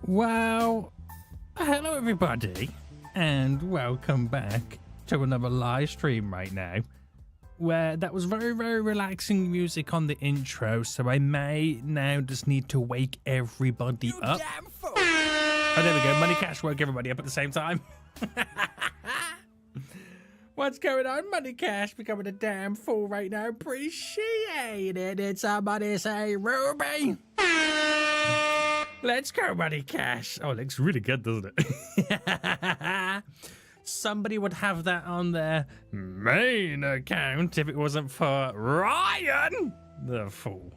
Well, hello everybody, and welcome back to another live stream right now, where that was very, very relaxing music on the intro, so I may now just need to wake everybody up. Damn fool. Oh, there we go. Money Cash woke everybody up at the same time. What's going on, Money Cash? Becoming a damn fool right now. Appreciate it. Did somebody say Ruby? Let's go, Money Cash. Oh, it looks really good, doesn't it? Somebody would have that on their main account if it wasn't for Ryan, the fool.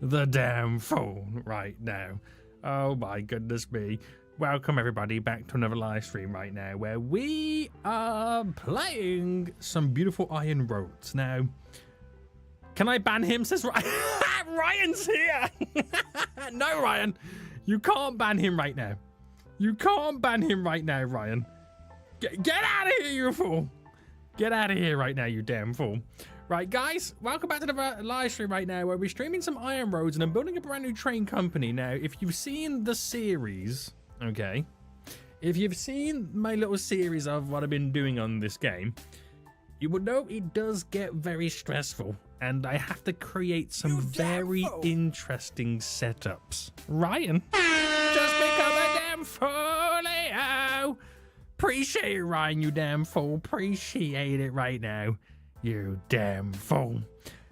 The damn fool right now. Oh my goodness me. Welcome everybody back to another live stream right now where we are playing some beautiful Iron Roads. Now, can I ban him? Says Ryan. Ryan's here. No, Ryan. You can't ban him right now. You can't ban him right now, Ryan. Get out of here, you fool. Get out of here right now, you damn fool. Right, guys, welcome back to the live stream right now where we're streaming some Iron Roads and I'm building a brand new train company. Now, if you've seen the series, okay, if you've seen my little series of what I've been doing on this game, you would know it does get very stressful and I have to create some very interesting setups. Ryan, just become a damn foolio. Appreciate it, Ryan, you damn fool. Appreciate it right now, you damn fool.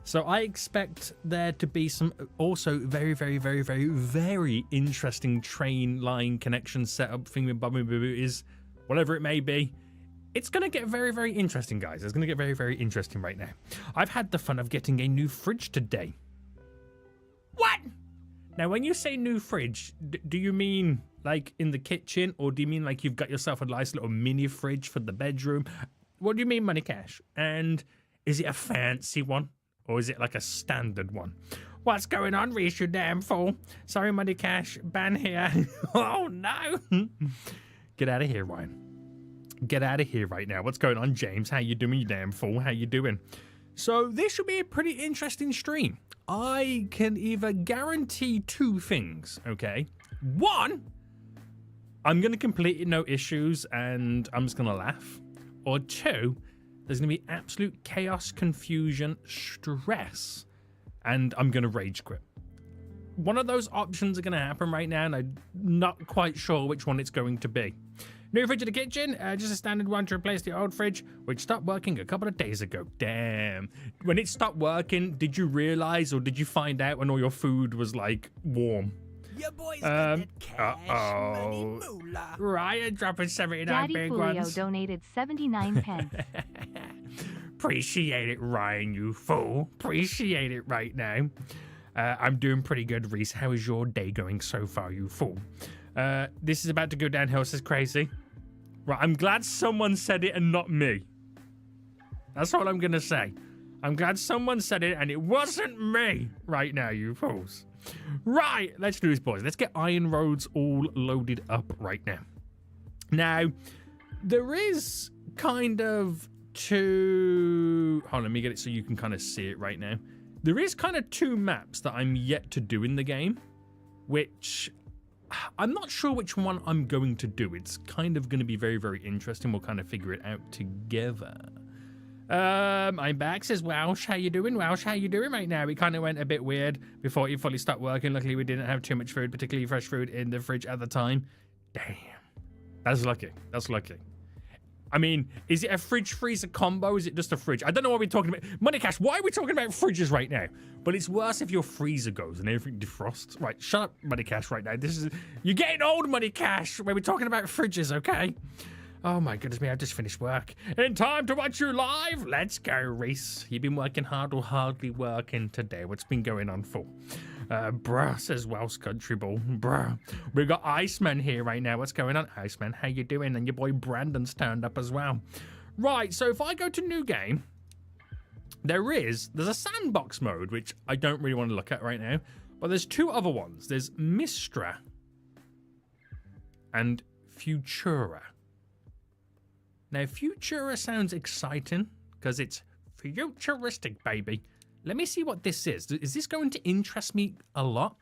So I expect there to be some also very, very, very, very, very interesting train line connection setup thingy is whatever it may be. It's going to get very, very interesting, guys. It's going to get very, very interesting right now. I've had the fun of getting a new fridge today. What? Now, when you say new fridge, do you mean like in the kitchen, or do you mean like you've got yourself a nice little mini fridge for the bedroom? What do you mean, Money Cash? And is it a fancy one, or is it like a standard one? What's going on, Reese, you damn fool? Sorry, Money Cash, ban here. Oh, no. Get out of here, Ryan. Get out of here right now. What's going on, James? How you doing, you damn fool? How you doing? So this should be a pretty interesting stream. I can either guarantee two things, okay? One, I'm going to complete it, no issues, and I'm just going to laugh. Or two, there's going to be absolute chaos, confusion, stress, and I'm going to rage quit. One of those options are going to happen right now, and I'm not quite sure which one it's going to be. New fridge in the kitchen, just a standard one to replace the old fridge, which stopped working a couple of days ago. Damn. When it stopped working, did you realize or did you find out when all your food was, like, warm? Your boy's got that cash money moolah. Ryan dropping 79 Daddy big Fulio ones. donated 79 pence. Appreciate it, Ryan, you fool. Appreciate it right now. I'm doing pretty good, Reese. How is your day going so far, you fool? This is about to go downhill, says Crazy. Right, I'm glad someone said it and not me. That's all I'm going to say. I'm glad someone said it and it wasn't me right now, you fools. Right, let's do this, boys. Let's get Iron Roads all loaded up right now. Now, there is kind of two... Hold on, let me get it so you can kind of see it right now. There is kind of two maps that I'm yet to do in the game, which... I'm not sure which one I'm going to do. It's kind of going to be very, very interesting. We'll kind of figure it out together. I'm back, says Welsh. How you doing, Welsh? How you doing right now? It kind of went a bit weird before it fully stopped working. Luckily, we didn't have too much food, particularly fresh food, in the fridge at the time. Damn. That's lucky. That's lucky. I mean, is it a fridge-freezer combo? Is it just a fridge? I don't know what we're talking about. Money Cash, why are we talking about fridges right now? But it's worse if your freezer goes and everything defrosts. Right, shut up, Money Cash, right now. You're getting old, Money Cash, when we're talking about fridges, okay? Oh my goodness me, I've just finished work. In time to watch you live? Let's go, Reese. You've been working hard or hardly working today? What's been going on for? Bruh, says Welsh Country Ball. Bruh. We got Iceman here right now. What's going on, Iceman? How you doing? And your boy Brandon's turned up as well. Right, so if I go to new game, there's a sandbox mode, which I don't really want to look at right now. But there's two other ones. There's Mistra and Futura. Now, Futura sounds exciting because it's futuristic, baby. Let me see what this is. Is this going to interest me a lot?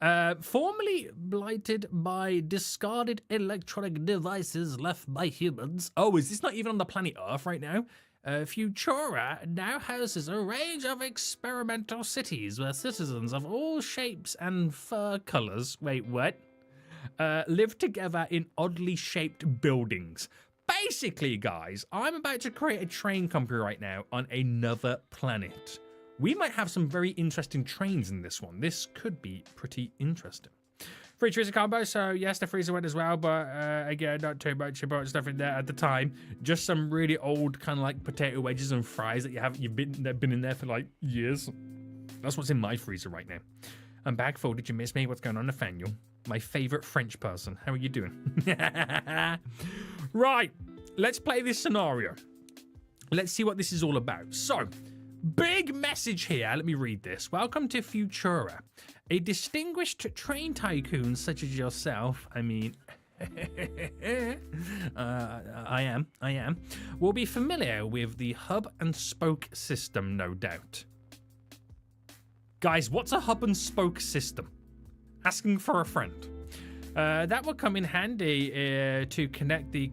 Formerly blighted by discarded electronic devices left by humans. Oh, is this not even on the planet Earth right now? Futura now houses a range of experimental cities where citizens of all shapes and fur colors, wait, what? Live together in oddly shaped buildings. Basically, guys, I'm about to create a train company right now on another planet. We might have some very interesting trains in this one. This could be pretty interesting. Free freezer combo, so yes, the freezer went as well, but again, not too much about stuff in there at the time. Just some really old kind of like potato wedges and fries that you've been in there for like years. That's what's in my freezer right now. I'm back full. Did you miss me? What's going on, Nathaniel? My favorite French person. How are you doing? Right, let's play this scenario. Let's see what this is all about. So, big message here. Let me read this. Welcome to Futura. A distinguished train tycoon such as yourself, I mean, I am, will be familiar with the hub and spoke system, no doubt. Guys, what's a hub and spoke system? Asking for a friend. That will come in handy to connect the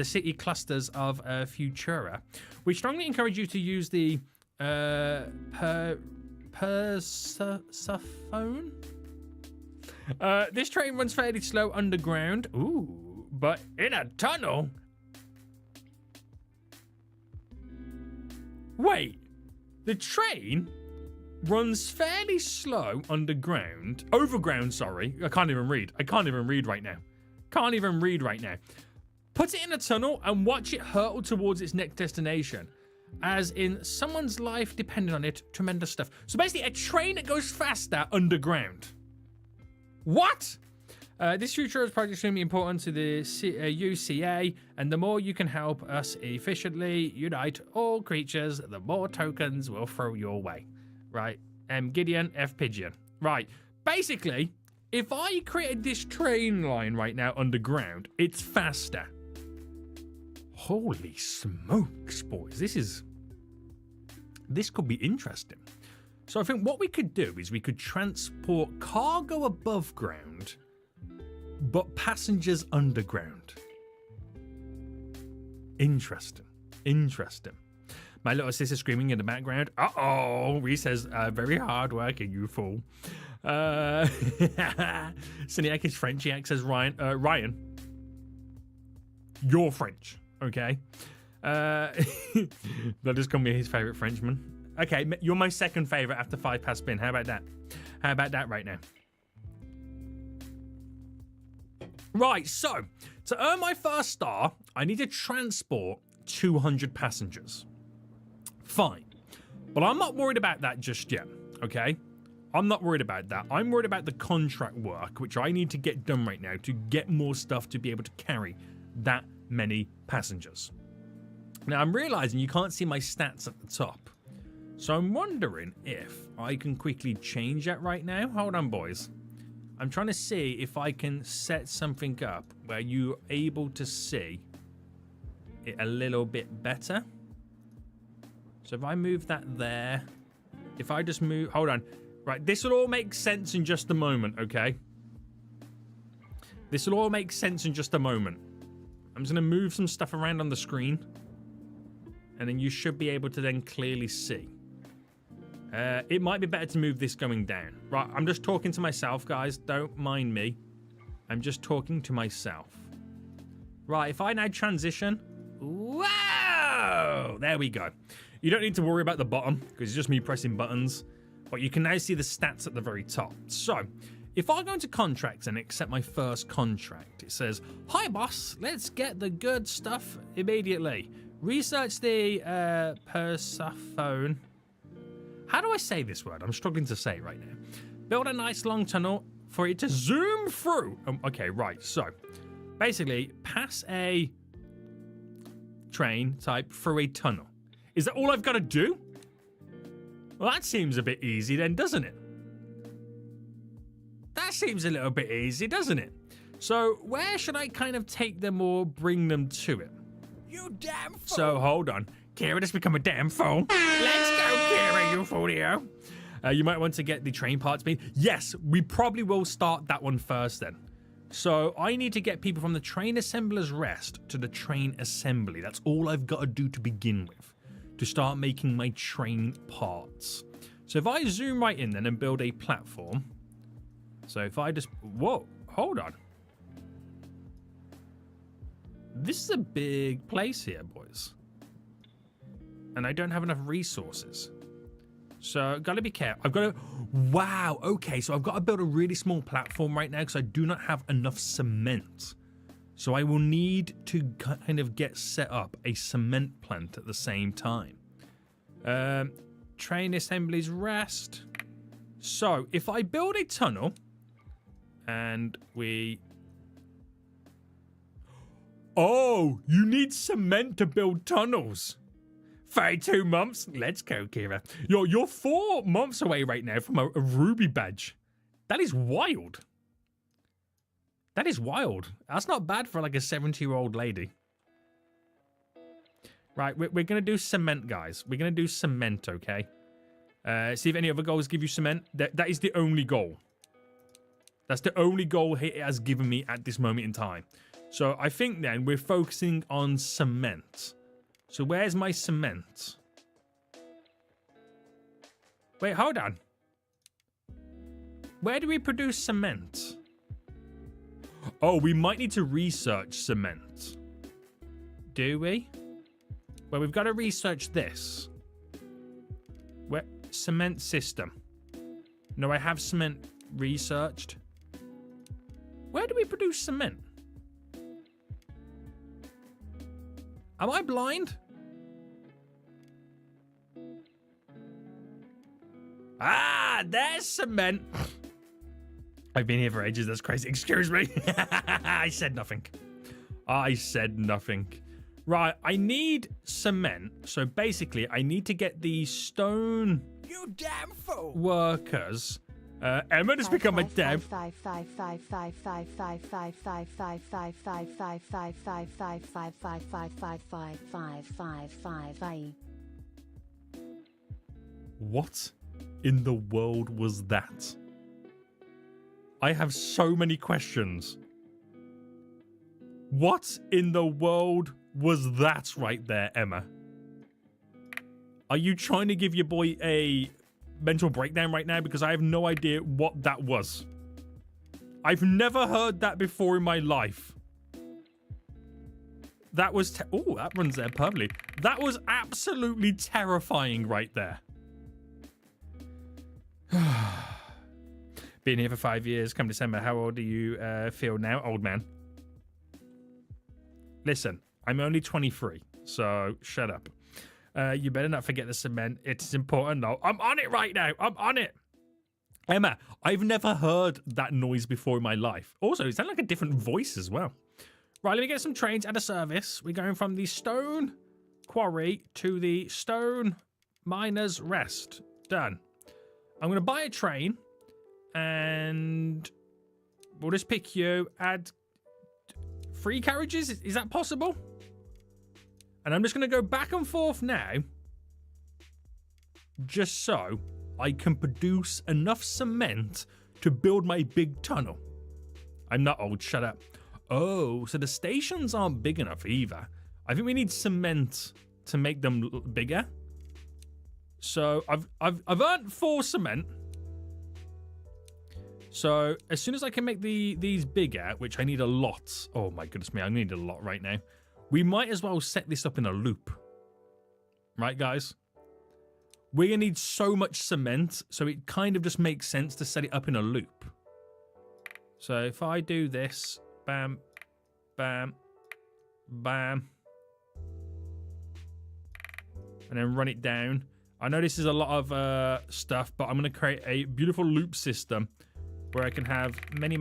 city clusters of Futura. We strongly encourage you to use the Persephone? This train runs fairly slow underground. Ooh, but in a tunnel? Wait, the train runs fairly slow overground, sorry. I can't even read right now. Put it in a tunnel and watch it hurtle towards its next destination. As in someone's life depending on it. Tremendous stuff. So basically a train that goes faster underground. What? This future is probably extremely important to the UCA, and the more you can help us efficiently unite all creatures, the more tokens we'll throw your way. Right. Gideon F. Pigeon. Right. Basically, if I created this train line right now underground, it's faster. Holy smokes, boys. This could be interesting. So I think what we could do is we could transport cargo above ground, but passengers underground. Interesting. My little sister screaming in the background. Uh-oh, he says, very hard working, you fool. Siniak is French. He says, Ryan, you're French. Okay. That just call me his favorite Frenchman. Okay, you're my second favorite after 5 past spin. How about that? How about that right now? Right, so to earn my first star, I need to transport 200 passengers. Fine. But I'm not worried about that just yet, okay? I'm not worried about that. I'm worried about the contract work, which I need to get done right now to get more stuff to be able to carry that many passengers. Now, I'm realizing you can't see my stats at the top. So I'm wondering if I can quickly change that right now. Hold on, boys. I'm trying to see if I can set something up where you're able to see it a little bit better. So if I move that there, if I just move, hold on. Right, this will all make sense in just a moment, okay? This will all make sense in just a moment. I'm just going to move some stuff around on the screen. And then you should be able to then clearly see. It might be better to move this going down. Right, I'm just talking to myself, guys. Don't mind me. I'm just talking to myself. Right, if I now transition. Whoa! There we go. You don't need to worry about the bottom, because it's just me pressing buttons. But you can now see the stats at the very top. So, if I go into contracts and accept my first contract, it says, "Hi, boss. Let's get the good stuff immediately. Research the Persephone." How do I say this word? I'm struggling to say it right now. Build a nice long tunnel for it to zoom through. Okay, right. So, basically, pass a train type through a tunnel. Is that all I've got to do? Well, that seems a bit easy then, doesn't it? That seems a little bit easy, doesn't it? So, where should I kind of take them or bring them to it? You damn fool. So, hold on. Kira, just become a damn fool. Let's go, Kira, you foolio. You might want to get the train parts made. Yes, we probably will start that one first then. So I need to get people from the train assembler's rest to the train assembly. That's all I've got to do to begin with, to start making my train parts. So if I zoom right in then and build a platform. So if I just... Whoa, hold on. This is a big place here, boys. And I don't have enough resources. So, gotta be careful. I've got to... Wow, okay. So, I've got to build a really small platform right now because I do not have enough cement. So, I will need to kind of get set up a cement plant at the same time. Train assemblies rest. So, if I build a tunnel and we... Oh, you need cement to build tunnels. 32 months? Let's go, Kira. You're 4 months away right now from a ruby badge. That is wild. That is wild. That's not bad for like a 70-year-old lady. Right, we're going to do cement, guys. We're going to do cement, okay? See if any other goals give you cement. That is the only goal. That's the only goal it has given me at this moment in time. So I think then we're focusing on cement. So where's my cement? Wait, hold on. Where do we produce cement? Oh, we might need to research cement. Do we? Well, we've got to research this. Where? Cement system. No, I have cement researched. Where do we produce cement? Am I blind? Ah, there's cement. I've been here for ages. That's crazy. Excuse me. I said nothing. I said nothing. Right, I need cement. So basically, I need to get the stone... You damn fool! ...workers. Emma has become a dev. What in the world was that? I have so many questions. What in the world was that right there, Emma? Are you trying to give your boy a mental breakdown right now? Because I have no idea what that was. I've never heard that before in my life. That was... Oh, that runs there perfectly. That was absolutely terrifying right there. Been here for 5 years. Come December, how old do you feel now? Old man. Listen, I'm only 23, so shut up. You better not forget the cement. It's important. No, I'm on it right now. I'm on it. Emma, I've never heard that noise before in my life. Also, it sounded like a different voice as well. Right, let me get some trains out of service. We're going from the stone quarry to the stone miner's rest. Done. I'm going to buy a train and we'll just pick you. Add 3 carriages. Is that possible? And I'm just going to go back and forth now, just so I can produce enough cement to build my big tunnel. I'm not old, shut up. Oh, so the stations aren't big enough either. I think we need cement to make them bigger. So I've earned 4 cement. So as soon as I can make these bigger, which I need a lot. Oh my goodness me, I need a lot right now. We might as well set this up in a loop. Right, guys? We're going to need so much cement, so it kind of just makes sense to set it up in a loop. So if I do this, bam, bam, bam, and then run it down. I know this is a lot of stuff, but I'm going to create a beautiful loop system where I can have many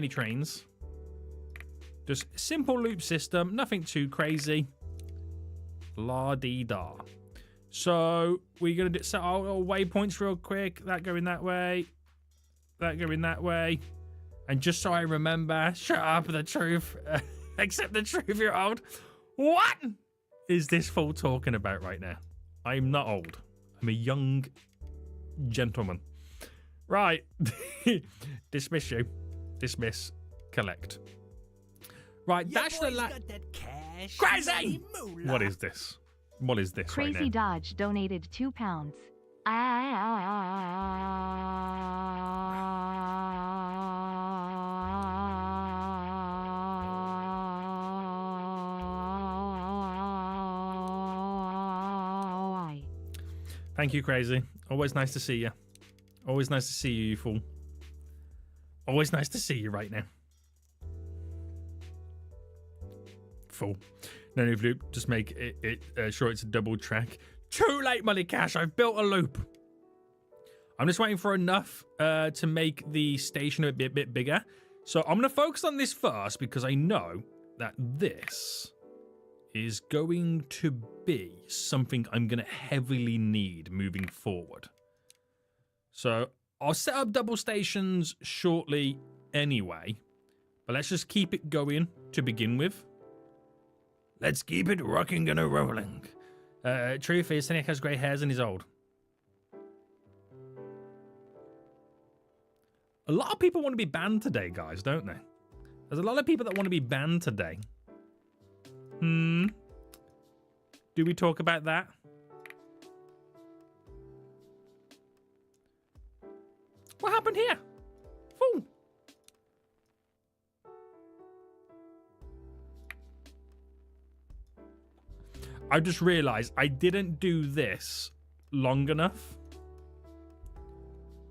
trains. Just simple loop system, nothing too crazy. La-dee-da. So we're going to set our little waypoints real quick. That going that way. That going that way. And just so I remember, shut up, the truth. Accept the truth, you're old. What is this fool talking about right now? I'm not old. I'm a young gentleman. Right. Dismiss you. Dismiss. Collect. Right, dash the Crazy! What is this? What is this right Crazy now? Dodge donated £2. Thank you, Crazy. Always nice to see you. Always nice to see you, you fool. Always nice to see you right now. Fool. No need of loop. Just make it sure it's a double track. Too late, Money Cash. I've built a loop. I'm just waiting for enough to make the station a bit bigger. So I'm going to focus on this first because I know that this is going to be something I'm going to heavily need moving forward. So I'll set up double stations shortly anyway, but let's just keep it going to begin with. Let's keep it rocking and a-rolling. Truth is, Cynic has grey hairs and he's old. A lot of people want to be banned today, guys, don't they? There's a lot of people that want to be banned today. Do we talk about that? What happened here? Fool. I just realized I didn't do this long enough.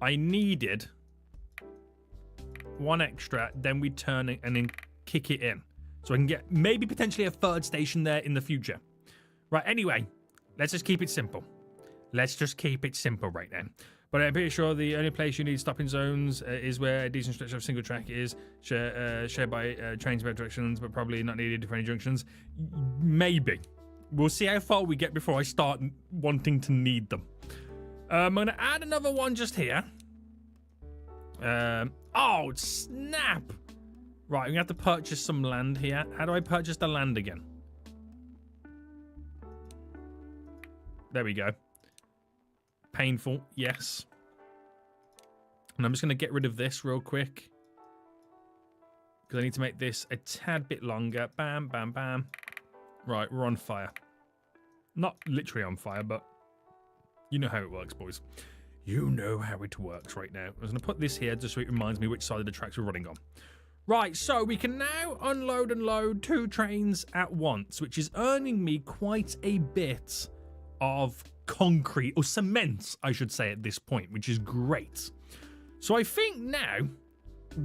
I needed one extra, then we turn it and then kick it in. So I can get maybe potentially a third station there in the future. Right, anyway, let's just keep it simple. Let's just keep it simple right now. But I'm pretty sure the only place you need stopping zones is where a decent stretch of single track is shared by trains both directions, but probably not needed for any junctions. Maybe. We'll see how far we get before I start wanting to need them. I'm going to add another one just here. Oh, snap! Right, I'm going to have to purchase some land here. How do I purchase the land again? There we go. Painful, yes. And I'm just going to get rid of this real quick. Because I need to make this a tad bit longer. Bam, bam, bam. Right, we're on fire. Not literally on fire, but you know how it works, boys. You know how it works right now. I'm going to put this here just so it reminds me which side of the tracks we're running on. Right, so we can now unload and load 2 trains at once, which is earning me quite a bit of concrete, or cement, I should say at this point, which is great. So I think now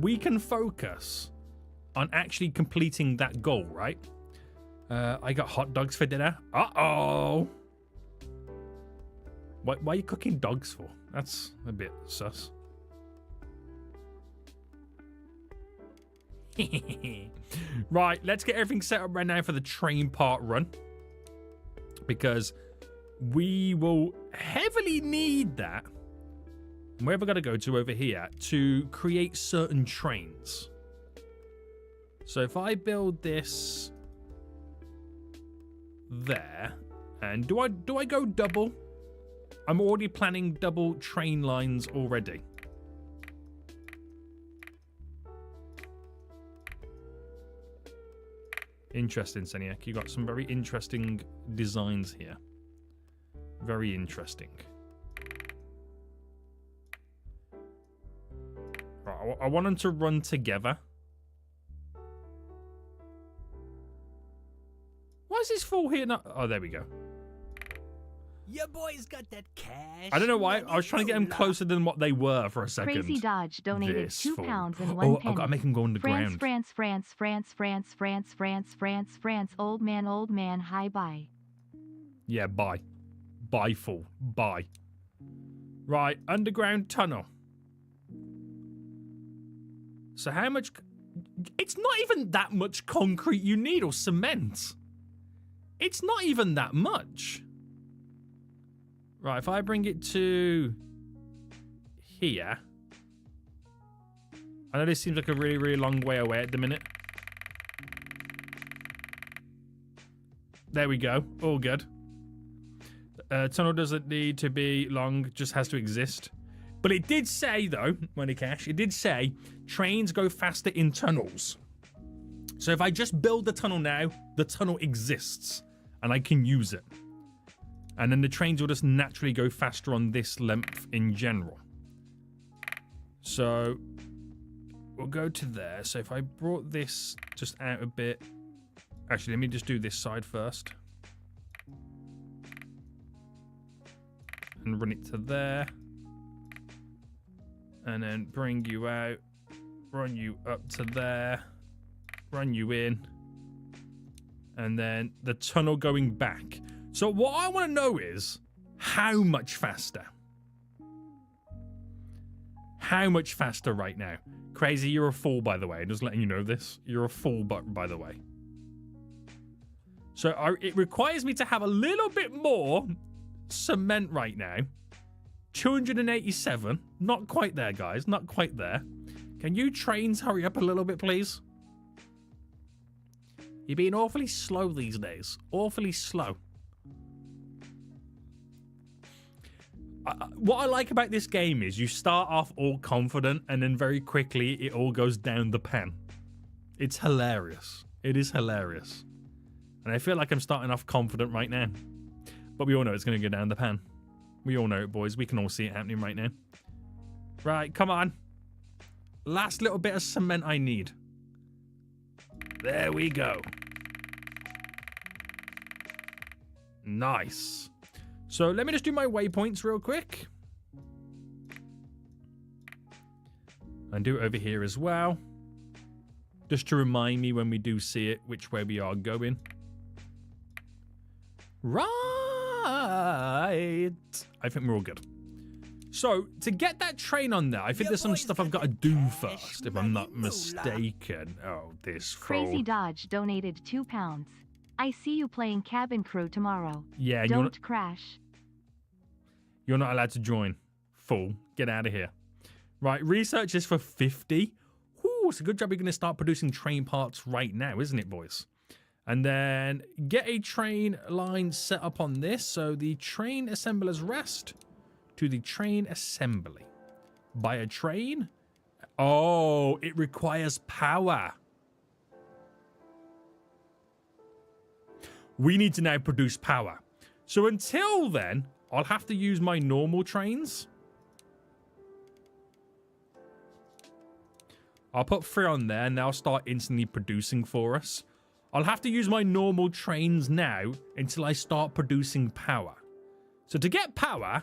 we can focus on actually completing that goal, right? I got hot dogs for dinner. Uh-oh. Why are you cooking dogs for? That's a bit sus. Right, let's get everything set up right now for the train part run. Because we will heavily need that. Where have I got to go to over here to create certain trains? So if I build this there, and do I go double? I'm already planning double train lines already. Interesting, Seniac. You got some very interesting designs here. Very interesting. Right, I want them to run together. Why is this fool here not? Oh, there we go. Your boy's got that cash. I don't know why. I was trying to get them closer than what they were for a second. Crazy Dodge donated This £2 fool. and 1 Oh, penny. I've got to make him go underground. France, old man, hi bye. Yeah, bye. Bye, fool. Bye. Right, underground tunnel. So how much... It's not even that much concrete you need, or cement. It's not even that much. Right, if I bring it to here. I know this seems like a really, really long way away at the minute. There we go. All good. Tunnel doesn't need to be long, just has to exist. But it did say, though, Money Cash, it did say trains go faster in tunnels. So if I just build the tunnel now, the tunnel exists and I can use it. And then the trains will just naturally go faster on this length in general. So we'll go to there. So if I brought this just out a bit. Actually, let me just do this side first. And run it to there. And then bring you out. Run you up to there. Run you in. And then the tunnel going back. So what I want to know is how much faster? How much faster right now? Crazy, you're a fool, by the way. Just letting you know this. You're a fool, by the way. So it requires me to have a little bit more cement right now. 287. Not quite there, guys. Not quite there. Can you trains hurry up a little bit, please? You're being awfully slow these days. Awfully slow. What I like about this game is you start off all confident and then very quickly it all goes down the pan. It's hilarious. It is hilarious. And I feel like I'm starting off confident right now. But we all know it's going to go down the pan. We all know it, boys. We can all see it happening right now. Right, come on. Last little bit of cement I need. There we go. Nice. So let me just do my waypoints real quick. And do it over here as well. Just to remind me when we do see it, which way we are going. Right. I think we're all good. So, to get that train on there, I think there's some stuff I've got to do first, if I'm not mistaken. Oh, this Crazy fool. Dodge donated £2. I see you playing Cabin Crew tomorrow. Yeah, Don't crash. You're not allowed to join. Fool. Get out of here. Right, research is for 50. Ooh, it's a good job you're going to start producing train parts right now, isn't it, boys? And then get a train line set up on this. So the train assemblers rest to the train assembly. Buy a train. Oh, it requires power. We need to now produce power. So until then, I'll have to use my normal trains. I'll put 3 on there and they'll start instantly producing for us. I'll have to use my normal trains now until I start producing power. So to get power,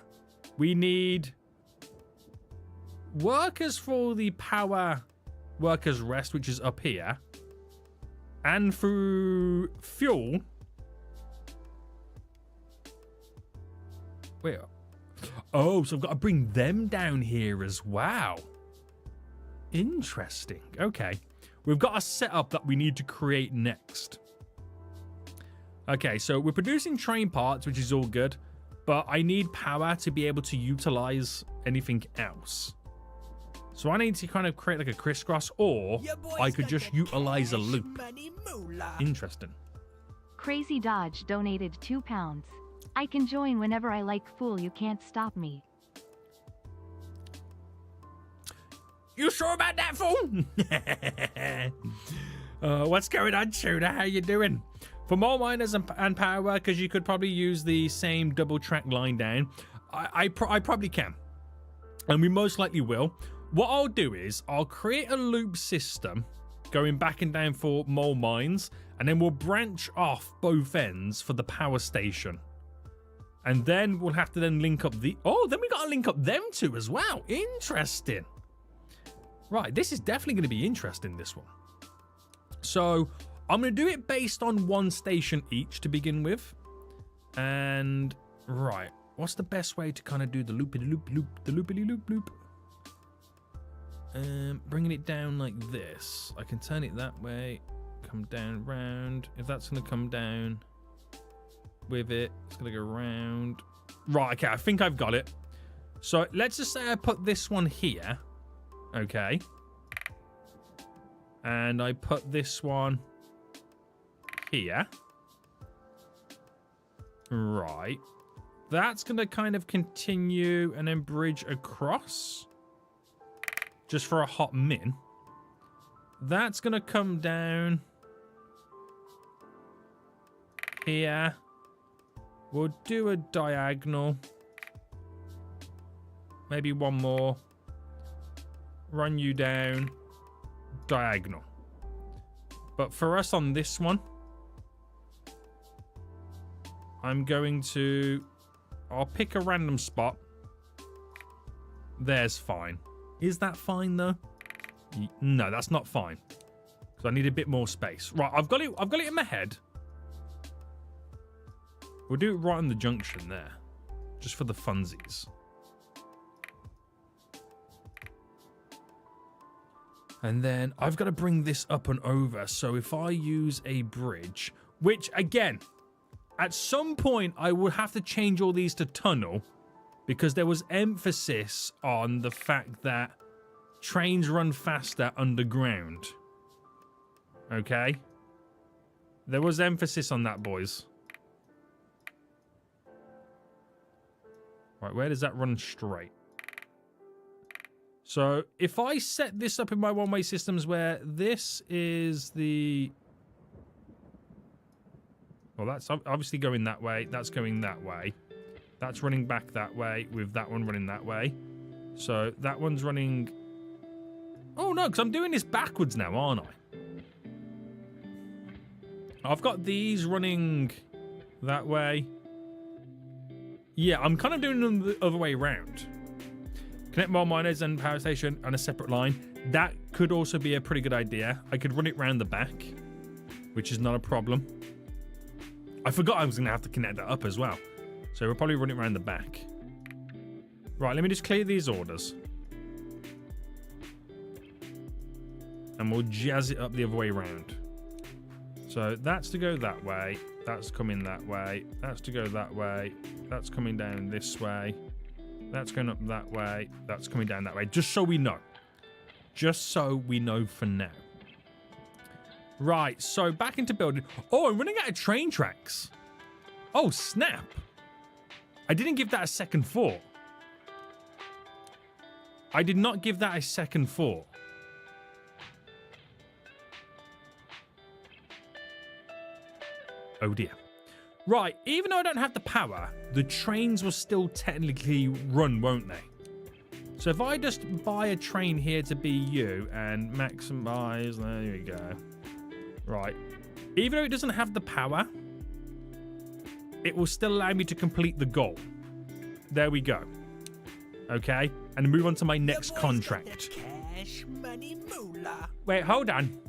we need workers for the power workers rest, which is up here. And through fuel. Wait. Oh, so I've got to bring them down here as well. Interesting. Okay. We've got a setup that we need to create next. Okay, so we're producing train parts, which is all good. But I need power to be able to utilize anything else. So I need to kind of create like a crisscross, or I could just utilize a loop. Interesting. Crazy Dodge donated £2. I can join whenever I like, fool. You can't stop me. You sure about that, fool? What's going on, Tuna? How you doing? For more miners and power workers, you could probably use the same double track line down. I probably can. And we most likely will. What I'll do is I'll create a loop system going back and down for mole mines. And then we'll branch off both ends for the power station. And then we'll have to then link up the... Oh, then we got to link up them two as well. Interesting. Right, this is definitely going to be interesting, this one. So, I'm going to do it based on one station each to begin with. And, right, what's the best way to kind of do the loopity-loop-loop? Bringing it down like this. I can turn it that way, come down round. If that's going to come down with it, it's going to go round. Right, okay, I think I've got it. So, let's just say I put this one here. Okay. And I put this one here. Right. That's going to kind of continue and then bridge across. Just for a hot min. That's going to come down here. We'll do a diagonal. Maybe one more. Run you down. Diagonal. But for us on this one, I'm going to... I'll pick a random spot. There's fine. Is that fine, though? No, that's not fine. Because I need a bit more space. Right, I've got it in my head. We'll do it right on the junction there. Just for the funsies. And then I've got to bring this up and over. So if I use a bridge, which, again, at some point I would have to change all these to tunnel. Because there was emphasis on the fact that trains run faster underground. Okay? There was emphasis on that, boys. Right, where does that run straight? So, if I set this up in my one-way systems where this is the... Well, that's obviously going that way. That's going that way. That's running back that way with that one running that way. So, that one's running... Oh, no, because I'm doing this backwards now, aren't I? I've got these running that way. Yeah, I'm kind of doing them the other way around. Connect more miners and power station on a separate line. That could also be a pretty good idea. I could run it round the back, which is not a problem. I forgot I was going to have to connect that up as well. So we'll probably run it around the back. Right, let me just clear these orders. And we'll jazz it up the other way around. So that's to go that way. That's coming that way. That's to go that way. That's coming down this way. That's going up that way. That's coming down that way. Just so we know. Just so we know for now. Right, so back into building. Oh, I'm running out of train tracks. Oh, snap. I didn't give that a second thought. I did not give that a second thought. Oh dear. Right, even though I don't have the power, the trains will still technically run, won't they? So if I just buy a train here to be you and maximize, there we go. Right. Even though it doesn't have the power, it will still allow me to complete the goal. There we go. Okay, and move on to my next contract. Cash, money, moolah. Wait, hold on.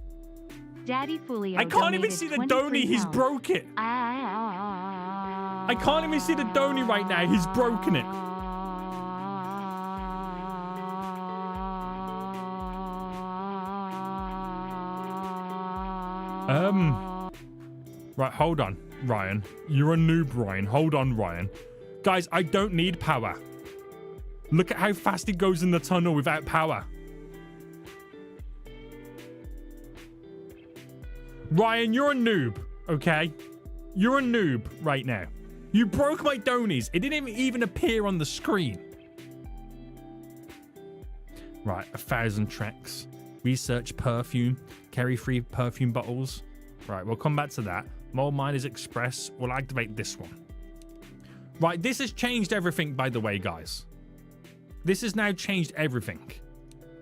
Daddy Fulio I can't even see the Donny. He's broke it. I can't even see the Donny right now. He's broken it. Right, hold on, Ryan. You're a noob, Ryan. Hold on, Ryan. Guys, I don't need power. Look at how fast it goes in the tunnel without power. Ryan, you're a noob, okay? You're a noob right now. You broke my donies. It didn't even appear on the screen. Right, 1,000 tracks. Research perfume. Carry 3 perfume bottles. Right, we'll come back to that. Mole Miners Express. We'll activate this one. Right, this has changed everything, by the way, guys. This has now changed everything.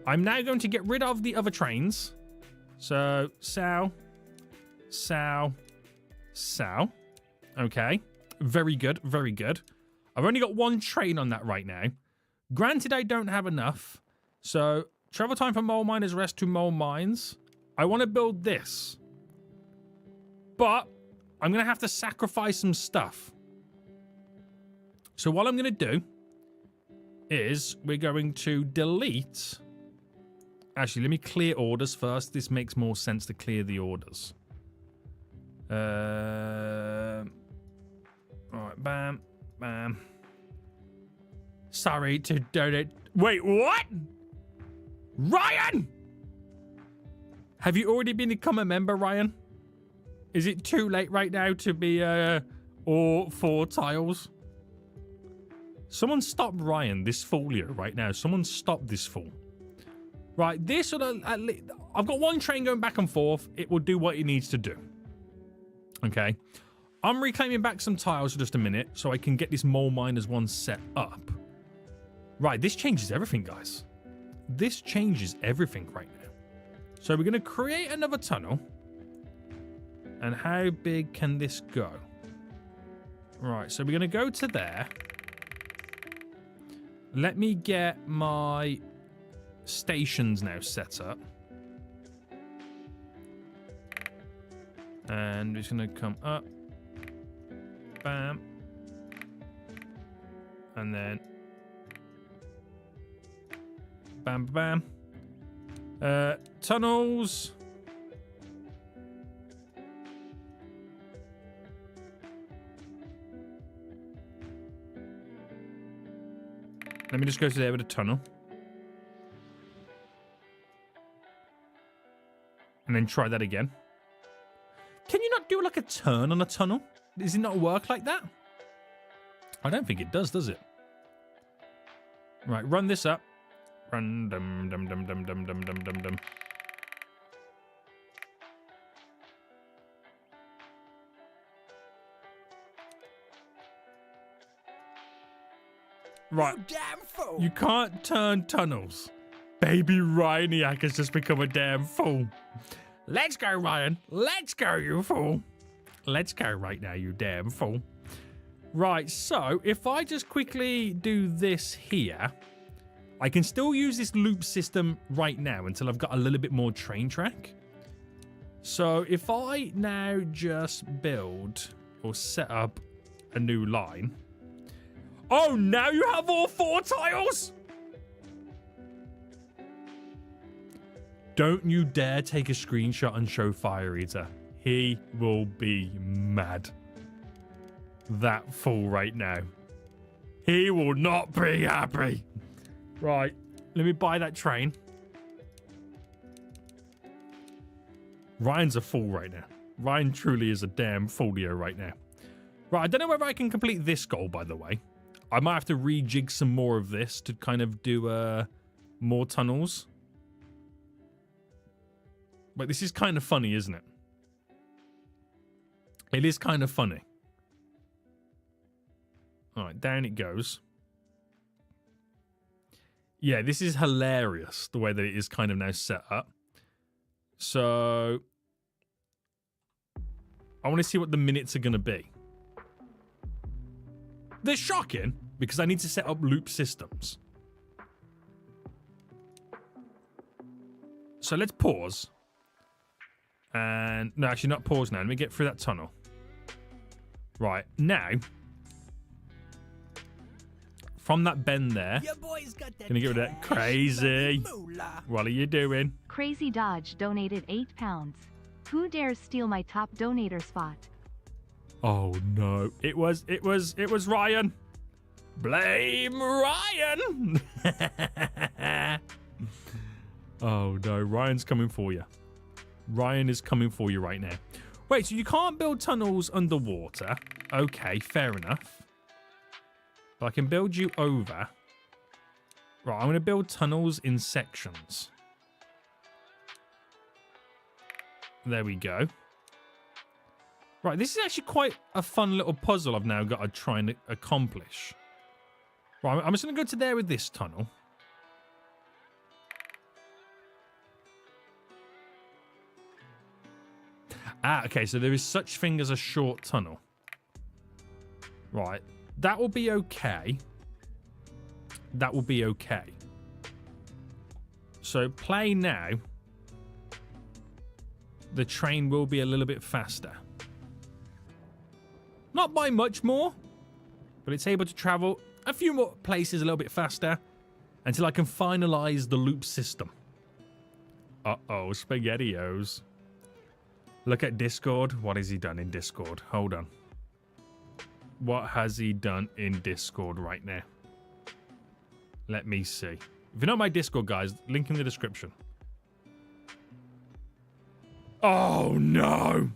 I'm now going to get rid of the other trains. So, Sal. Okay. Very good, very good. I've only got 1 train on that right now. Granted, I don't have enough. So, travel time from Mole Miners Rest to Mole Mines. I want to build this. But, I'm going to have to sacrifice some stuff. So, what I'm going to do is we're going to delete... Actually, let me clear orders first. This makes more sense to clear the orders. Alright, bam, bam. Sorry to donate. Wait, what? Ryan! Have you already become a member, Ryan? Is it too late right now to be all 4 tiles? Someone stop Ryan, this folio right now. Someone stop this fool. Right, this will at least, I've got one train going back and forth. It will do what it needs to do. Okay. I'm reclaiming back some tiles for just a minute so I can get this mole miners one set up. Right, this changes everything, guys. This changes everything right now. So we're going to create another tunnel. And how big can this go? Right, so we're going to go to there. Let me get my stations now set up. And we're just going to come up. Bam. And then bam, bam. Tunnels. Let me just go to there with a tunnel. And then try that again. Can you not do like a turn on a tunnel? Does it not work like that? I don't think it does it? Right, run this up. Run dum dum dum dum dum dum dum dum dum. Right. You damn fool. You can't turn tunnels. Baby Ryaniac has just become a damn fool. Let's go, Ryan. Let's go, you fool. Let's go right now, you damn fool. Right, so if I just quickly do this here, I can still use this loop system right now until I've got a little bit more train track. So if I now just build or set up a new line. Oh, now you have all 4 tiles? Don't you dare take a screenshot and show Fire Eater. He will be mad. That fool right now. He will not be happy. Right, let me buy that train. Ryan's a fool right now. Ryan truly is a damn folio right now. Right, I don't know whether I can complete this goal, by the way. I might have to rejig some more of this to kind of do more tunnels. But this is kind of funny, isn't it? It is kind of funny. All right, down it goes. Yeah, this is hilarious, the way that it is kind of now set up. So, I want to see what the minutes are going to be. They're shocking, because I need to set up loop systems. So let's pause. And, no, actually not pause now. Let me get through that tunnel. Right, now, from that bend there, Your boy's got that gonna get rid of that. cash Crazy. money moolah. What are you doing? Crazy Dodge donated 8 pounds. Who dares steal my top donator spot? Oh no, it was Ryan. Blame Ryan. Oh no, Ryan's coming for you. Ryan is coming for you right now. Wait, so you can't build tunnels underwater? Okay, fair enough. But I can build you over. Right, I'm going to build tunnels in sections. There we go. Right, this is actually quite a fun little puzzle I've now got to try and accomplish. Right, I'm just going to go to there with this tunnel. Ah, okay, so there is such thing as a short tunnel. Right, that will be okay. That will be okay. So play now. The train will be a little bit faster. Not by much more, but it's able to travel a few more places a little bit faster until I can finalize the loop system. Uh-oh, SpaghettiOs. Look at Discord. What has he done in Discord? Hold on. What has he done in Discord right now? Let me see. If you're not my Discord, guys, link in the description. Oh, no.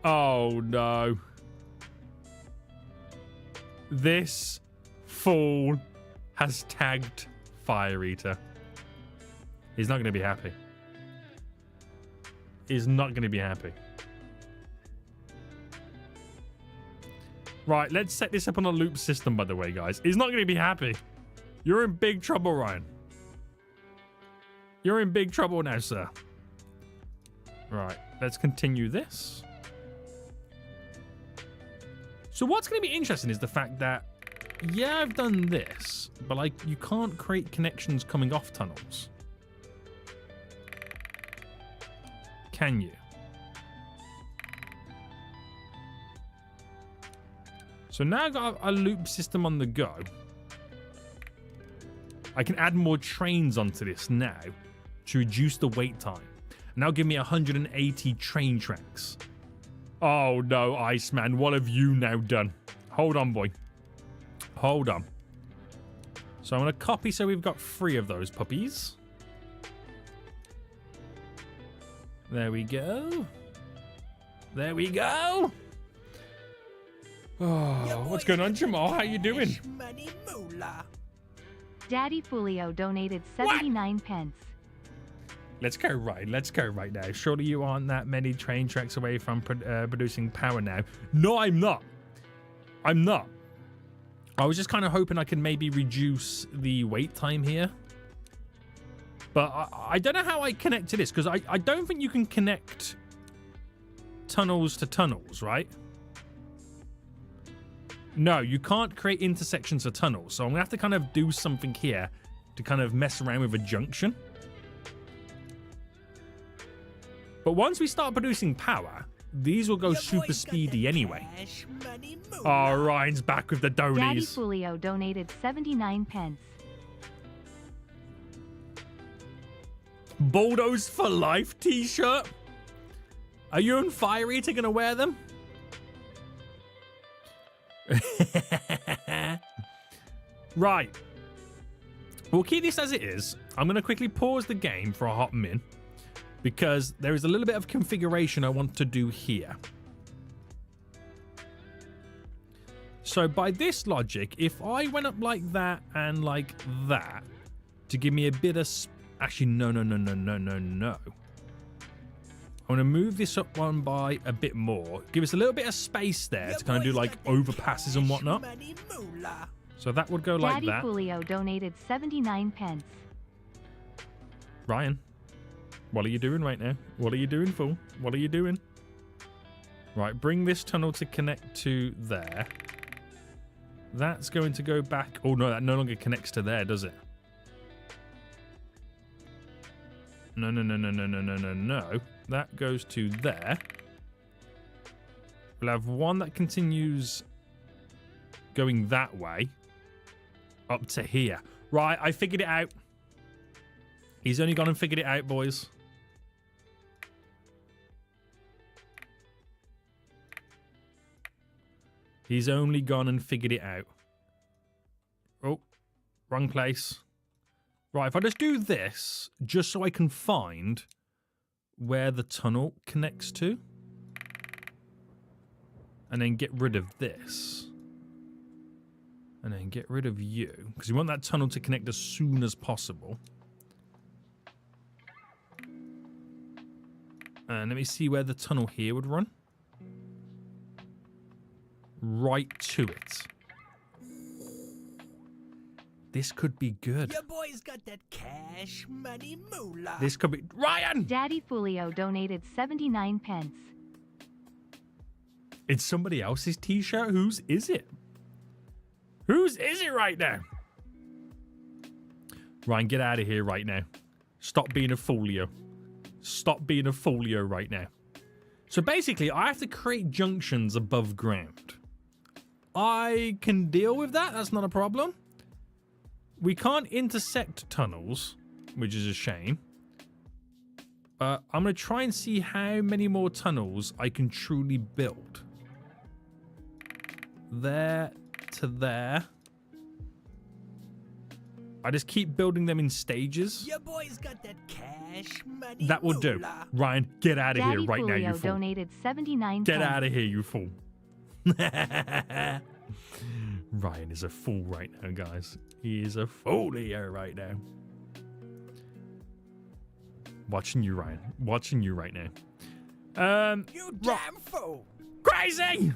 Oh, no. This fool has tagged Fire Eater. He's not going to be happy. He's not going to be happy. Right, let's set this up on a loop system, by the way, guys. He's not going to be happy. You're in big trouble, Ryan. You're in big trouble now, sir. Right, let's continue this. So what's going to be interesting is the fact that, yeah, I've done this, but like you can't create connections coming off tunnels. Can you? So now I've got a loop system on the go. I can add more trains onto this now to reduce the wait time. And that'll give me 180 train tracks. Oh no, Iceman, what have you now done? Hold on, boy. Hold on. So I'm going to copy so we've got 3 of those puppies. There we go. There we go. Oh, what's going on, Jamal? How you doing? Daddy Fulio donated 79 pence. Let's go right. Let's go right now. Surely you aren't that many train tracks away from producing power now. No, I'm not. I'm not. I was just kind of hoping I could maybe reduce the wait time here. But I don't know how I connect to this, because I don't think you can connect tunnels to tunnels, right? No, you can't create intersections of tunnels. So I'm going to have to kind of do something here to kind of mess around with a junction. But once we start producing power, these will go super speedy anyway. Oh, Ryan's back with the donies. Daddy Fulio donated 79 pence. Bulldoze for life t-shirt. Are you and Fire Eater going to wear them? Right. We'll keep this as it is. I'm going to quickly pause the game for a hot min, because there is a little bit of configuration I want to do here. So by this logic, if I went up like that and like that to give me a bit of... Actually, no. I want to move this up one by a bit more. Give us a little bit of space there to kind of do like overpasses and whatnot. So that would go like Daddy that. Fulio donated 79 pence. Ryan, what are you doing right now? What are you doing, fool? What are you doing? Right, bring this tunnel to connect to there. That's going to go back. Oh, no, that no longer connects to there, does it? No. That goes to there. We'll have one that continues going that way up to here. Right, I figured it out. He's only gone and figured it out, boys. He's only gone and figured it out. Oh, wrong place. Right, if I just do this, just so I can find where the tunnel connects to, and then get rid of this, and then get rid of you, because we want that tunnel to connect as soon as possible. And let me see where the tunnel here would run. Right to it. This could be good. Your boy's got that cash money moolah. This could be... Ryan! Daddy Fulio donated 79 pence. It's somebody else's t-shirt? Whose is it? Whose is it right now? Ryan, get out of here right now. Stop being a folio. Stop being a folio right now. So basically, I have to create junctions above ground. I can deal with that. That's not a problem. We can't intersect tunnels, which is a shame. I'm going to try and see how many more tunnels I can truly build. There to there. I just keep building them in stages. Your boy's got that cash money. That will do. Ryan, get out of here right now, you Daddy fool. Fulio donated 79 Get pence. out of here, you fool. Ryan is a fool right now, guys. He is a fool here right now. Watching you, Ryan. Watching you right now. You damn fool! Crazy!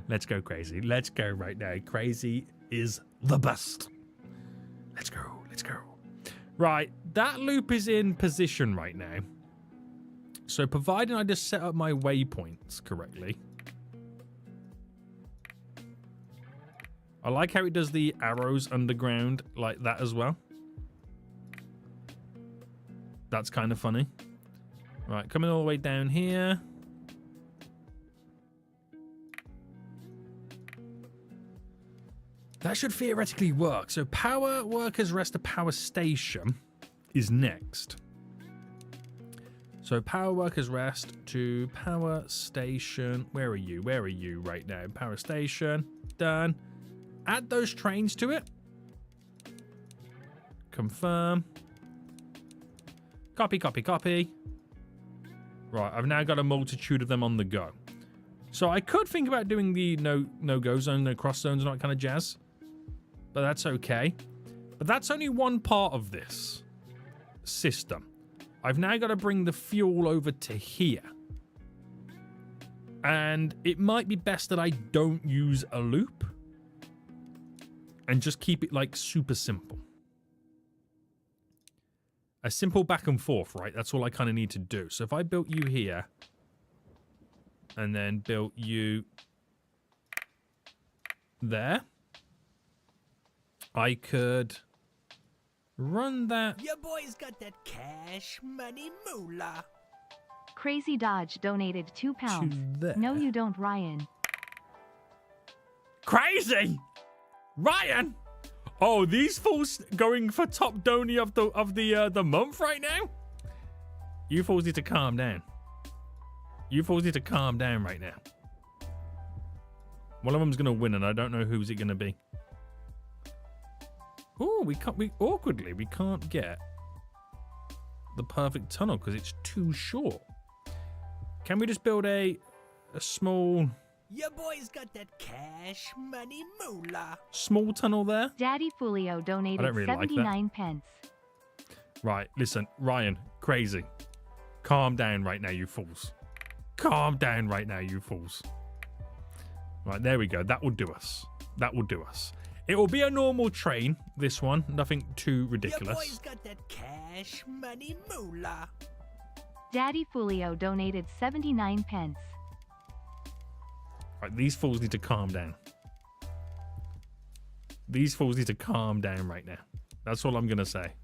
Let's go crazy. Let's go right now. Crazy is the best. Let's go. Let's go. Right. That loop is in position right now. So providing I just set up my waypoints correctly. I like how it does the arrows underground like that as well. That's kind of funny. Right, coming all the way down here. That should theoretically work. So power workers rest a power station is next. So power workers rest to power station. Where are you? Where are you right now? Power station. Done. Add those trains to it. Confirm. Copy, copy, copy. Right, I've now got a multitude of them on the go. So I could think about doing the no-go zone, no cross zones and all that kind of jazz. But that's okay. But that's only one part of this system. I've now got to bring the fuel over to here. And it might be best that I don't use a loop. And just keep it like super simple. A simple back and forth, right? That's all I kind of need to do. So if I built you here and then built you there, I could run that. Your boy's got that cash money moolah. Crazy Dodge donated £2. there. No, you don't, Ryan. Crazy! Ryan! Oh, these fools going for top donny of the month right now? You fools need to calm down. You fools need to calm down right now. One of them's gonna win, and I don't know who's it gonna be. Oh, we can't get the perfect tunnel because it's too short. Can we just build a small Your boy's got that cash money moolah. small tunnel there? Daddy Fulio donated really like that. 79 pence. Right, listen, Ryan, crazy. Calm down right now, you fools. Calm down right now, you fools. Right, there we go. That will do us. That will do us. It will be a normal train, this one. Nothing too Your ridiculous. boy's got that cash money moolah. Daddy Fulio donated 79 pence. Right, these fools need to calm down. These fools need to calm down right now. That's all I'm going to say.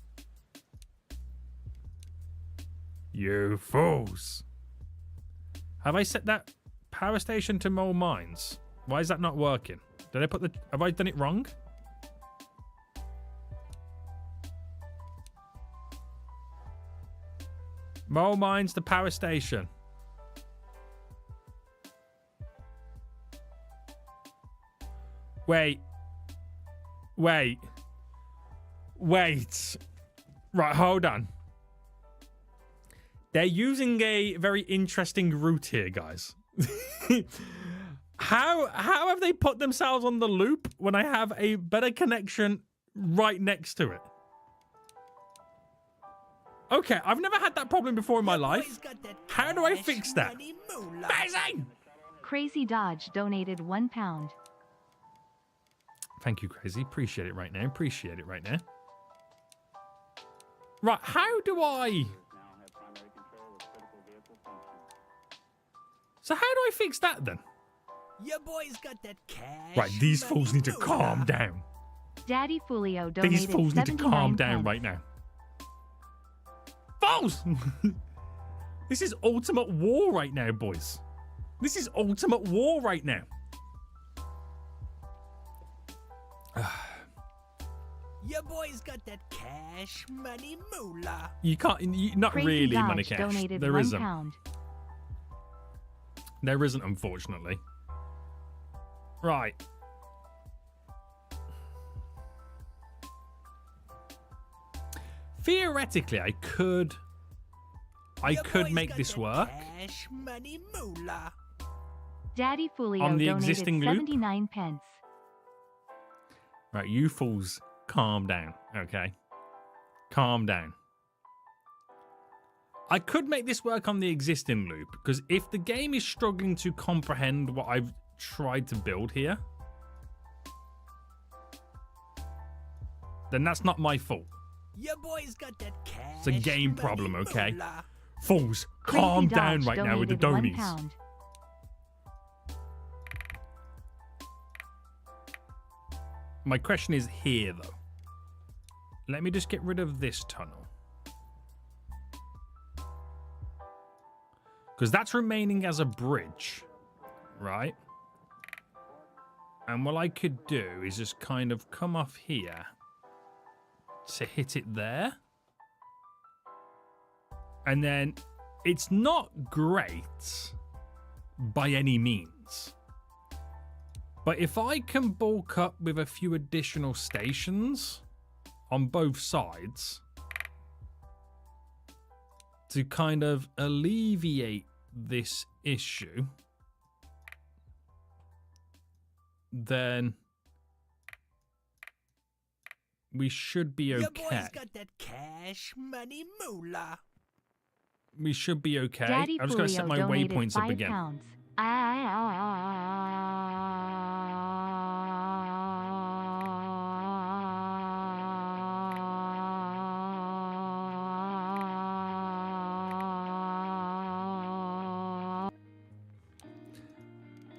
You fools. Have I set that power station to mole mines? Why is that not working? Did I put the... Have I done it wrong? Mole mines to power station. Wait. Wait. Wait. Right, hold on. They're using a very interesting route here, guys. How have they put themselves on the loop when I have a better connection right next to it? Okay, I've never had that problem before in my life. How do I fix that? Amazing! Crazy Dodge donated £1. Thank you, Crazy. Appreciate it right now. Appreciate it right now. Right, how do I... So how do I fix that then? Your boy's got that cash. Right, these fools need to moolah. calm down. Daddy Fulio donated These fools need to 79 calm down pence. right now. Fools! This is ultimate war right now, boys. This is ultimate war right now. Your boy's got that cash money moolah. You can't... not Crazy really, Dodge money cash. donated There £1. isn't. There isn't, unfortunately. Right. Theoretically, I could Your boy's make got this that work. Cash money moolah. Daddy Folio On the donated existing loop? 79 pence. Right, you fools, calm down, okay? Calm down. I could make this work on the existing loop, because if the game is struggling to comprehend what I've tried to build here, then that's not my fault. Your boy's got that cash. It's a game money problem, okay? moolah. Fools, Crazy calm Dodge down right now with the donated donies. £1. My question is here, though. Let me just get rid of this tunnel. Because that's remaining as a bridge, right? And what I could do is just kind of come off here to hit it there. And then it's not great by any means. But if I can bulk up with a few additional stations on both sides to kind of alleviate this issue, then we should be Your okay. boy's got that cash money moolah. We should be okay. Daddy I'm just going to set my Folio donated waypoints up £5. again.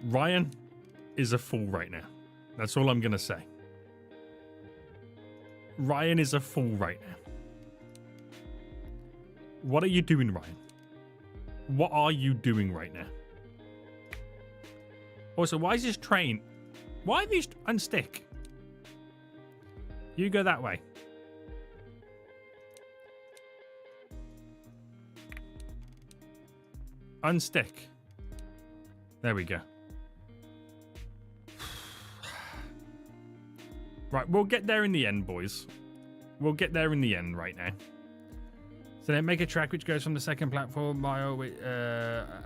Ryan is a fool right now. That's all I'm going to say. Ryan is a fool right now. What are you doing, Ryan? What are you doing right now? Also, why is this train? Why are these unstick? You go that way. Unstick. There we go. Right, we'll get there in the end, boys. We'll get there in the end right now. So then make a track which goes from the second platform mile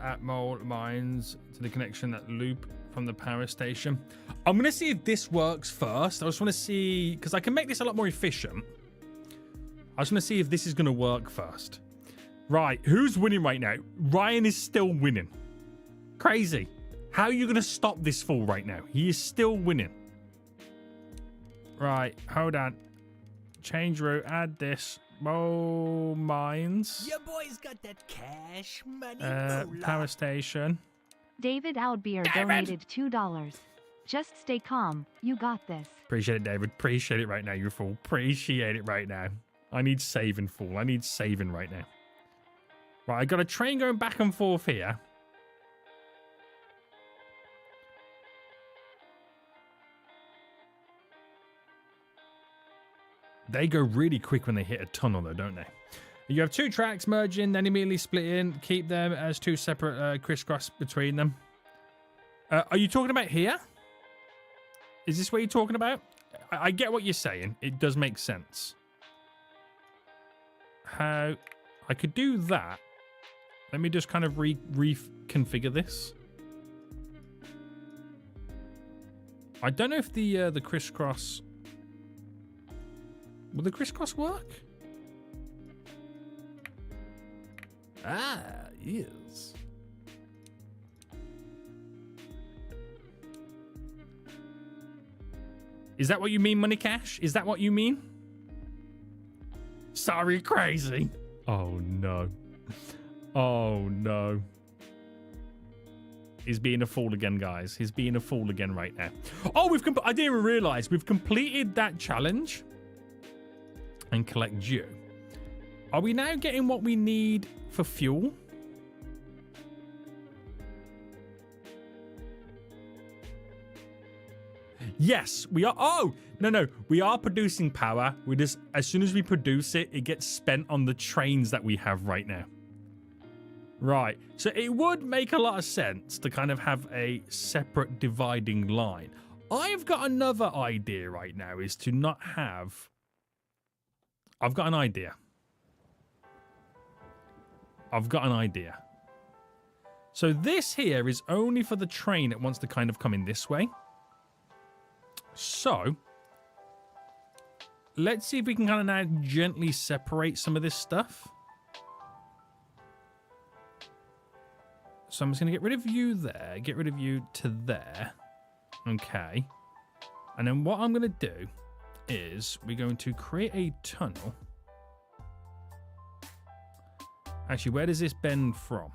at Mole Mines to the connection that loop from the power station. I'm going to see if this works first. I just want to see, because I can make this a lot more efficient. I just want to see if this is going to work first. Right, who's winning right now? Ryan is still winning. Crazy. How are you going to stop this fool right now? He is still winning. Right, hold on. Change route, add this. Mole Mines. Your boy's got that cash money moolah. Power station. David Outbeer donated $2. Just stay calm. You got this. Appreciate it, David. Appreciate it right now, you fool. Appreciate it right now. I need saving, fool. I need saving right now. Right, I got a train going back and forth here. They go really quick when they hit a tunnel, though, don't they? You have two tracks merging, then immediately split in. Keep them as two separate crisscross between them. Are you talking about here? Is this what you're talking about? I get what you're saying. It does make sense. How I could do that. Let me just kind of reconfigure this. I don't know if the crisscross. Will the crisscross work? Ah, yes. Is that what you mean, Money Cash? Is that what you mean? Sorry, crazy. Oh, no. Oh, no. He's being a fool again, guys. He's being a fool again right now. Oh, I didn't even realize we've completed that challenge. And collect you. Are we now getting what we need for fuel? Yes, we are. Oh, no. We are producing power. We just, as soon as we produce it, it gets spent on the trains that we have right now. Right. So it would make a lot of sense to kind of have a separate dividing line. I've got another idea right now is to not have... I've got an idea. So this here is only for the train that wants to kind of come in this way. So let's see if we can kind of now gently separate some of this stuff. So I'm just going to get rid of you there, get rid of you to there. Okay. And then what I'm going to do is we're going to create a tunnel. Actually, where does this bend from?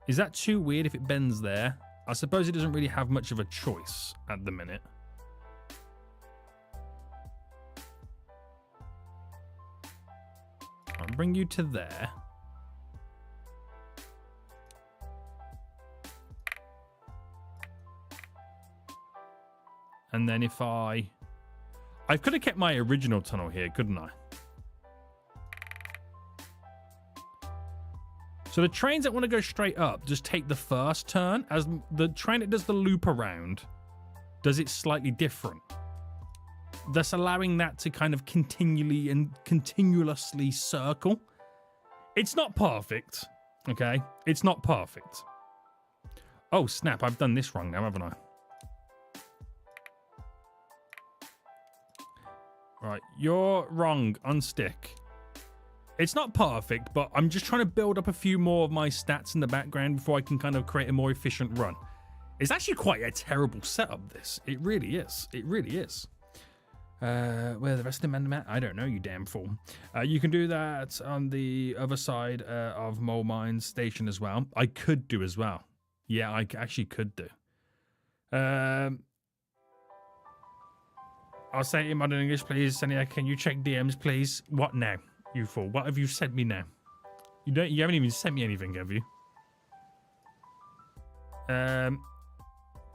Is that too weird if it bends there? I suppose it doesn't really have much of a choice at the minute. I'll bring you to there. And then if I could have kept my original tunnel here, couldn't I? So the trains that want to go straight up just take the first turn, as the train that does the loop around does it slightly different. Thus allowing that to kind of continually and continuously circle. It's not perfect, okay? It's not perfect. Oh, snap. I've done this wrong now, haven't I? Right, you're wrong. Unstick. It's not perfect, but I'm just trying to build up a few more of my stats in the background before I can kind of create a more efficient run. It's actually quite a terrible setup, this. It really is. It really is. Where the rest of the amendment? I don't know, you damn fool. You can do that on the other side of Mole Mines Station as well. I could do as well. Yeah, I actually could do. I'll say it in modern English, please. Senia, can you check DMs, please? What now, you fool? What have you sent me now? You haven't even sent me anything, have you?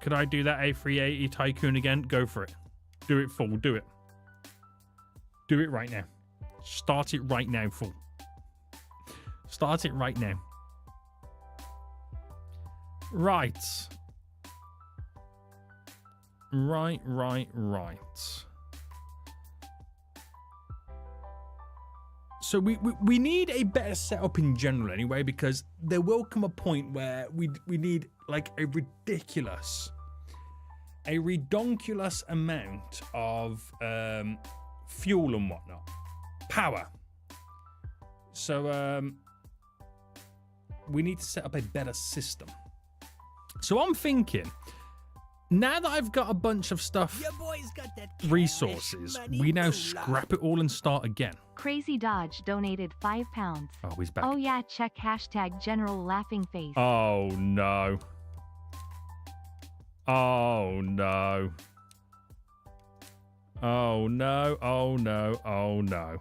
Could I do that A380 Tycoon again? Go for it. Do it, fool. Do it. Do it right now. Start it right now, fool. Start it right now. Right. Right. So we need a better setup in general anyway, because there will come a point where we need like a redonkulous amount of fuel and whatnot. Power. So we need to set up a better system. So I'm thinking, now that I've got a bunch of stuff, Your boy's got that resources, money we now moolah. scrap it all and start again. Crazy Dodge donated £5. Oh, he's back. Oh yeah, check hashtag general laughing face. Oh, no. Oh, no. Oh, no. Oh, no. Oh, no.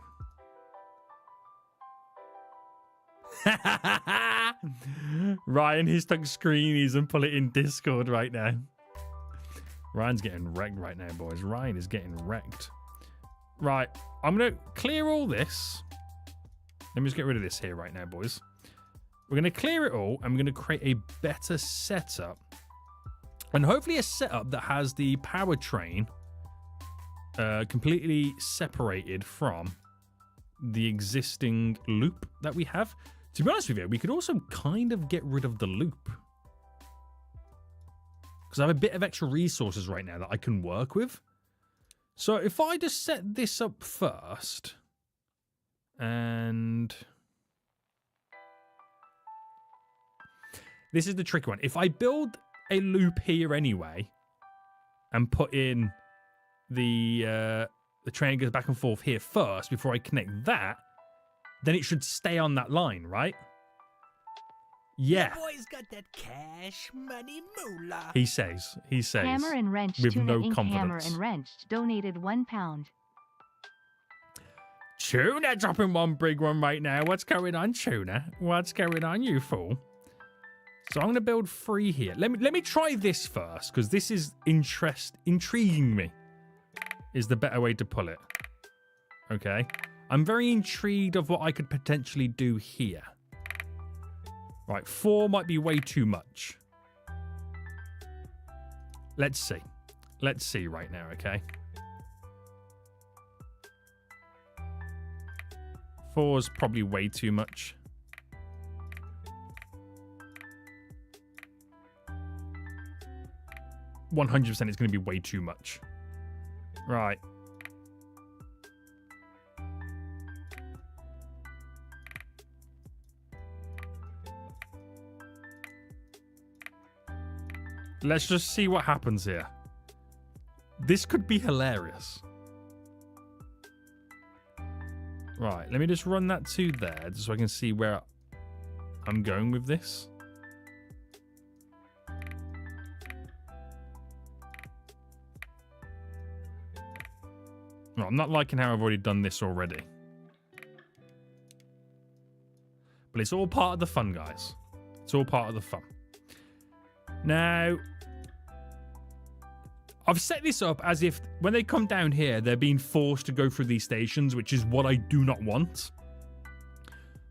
Ryan, he's stuck screenies and pull it in Discord right now. Ryan's getting wrecked right now, boys. Ryan is getting wrecked. Right, I'm going to clear all this. Let me just get rid of this here right now, boys. We're going to clear it all, and we're going to create a better setup. And hopefully a setup that has the powertrain completely separated from the existing loop that we have. To be honest with you, we could also kind of get rid of the loop. Because I have a bit of extra resources right now that I can work with. So if I just set this up first, and this is the tricky one. If I build a loop here anyway, and put in the train goes back and forth here first before I connect that, then it should stay on that line, right? Yeah. Your boy's got that cash money moolah. He says. Hammer and Wrench with Tuna no Inc. Hammer confidence. and Wrench donated £1. Tuna dropping one big one right now. What's going on, Tuna? What's going on, you fool? So I'm going to build 3 here. Let me try this first, because this is intriguing me. Is the better way to pull it. Okay. I'm very intrigued of what I could potentially do here. Right, 4 might be way too much. Let's see. Let's see right now, okay? 4's probably way too much. 100% it's going to be way too much. Right. Let's just see what happens here. This could be hilarious. Right, let me just run that to there just so I can see where I'm going with this. No, I'm not liking how I've already done this already. But it's all part of the fun, guys. It's all part of the fun. Now, I've set this up as if when they come down here, they're being forced to go through these stations, which is what I do not want.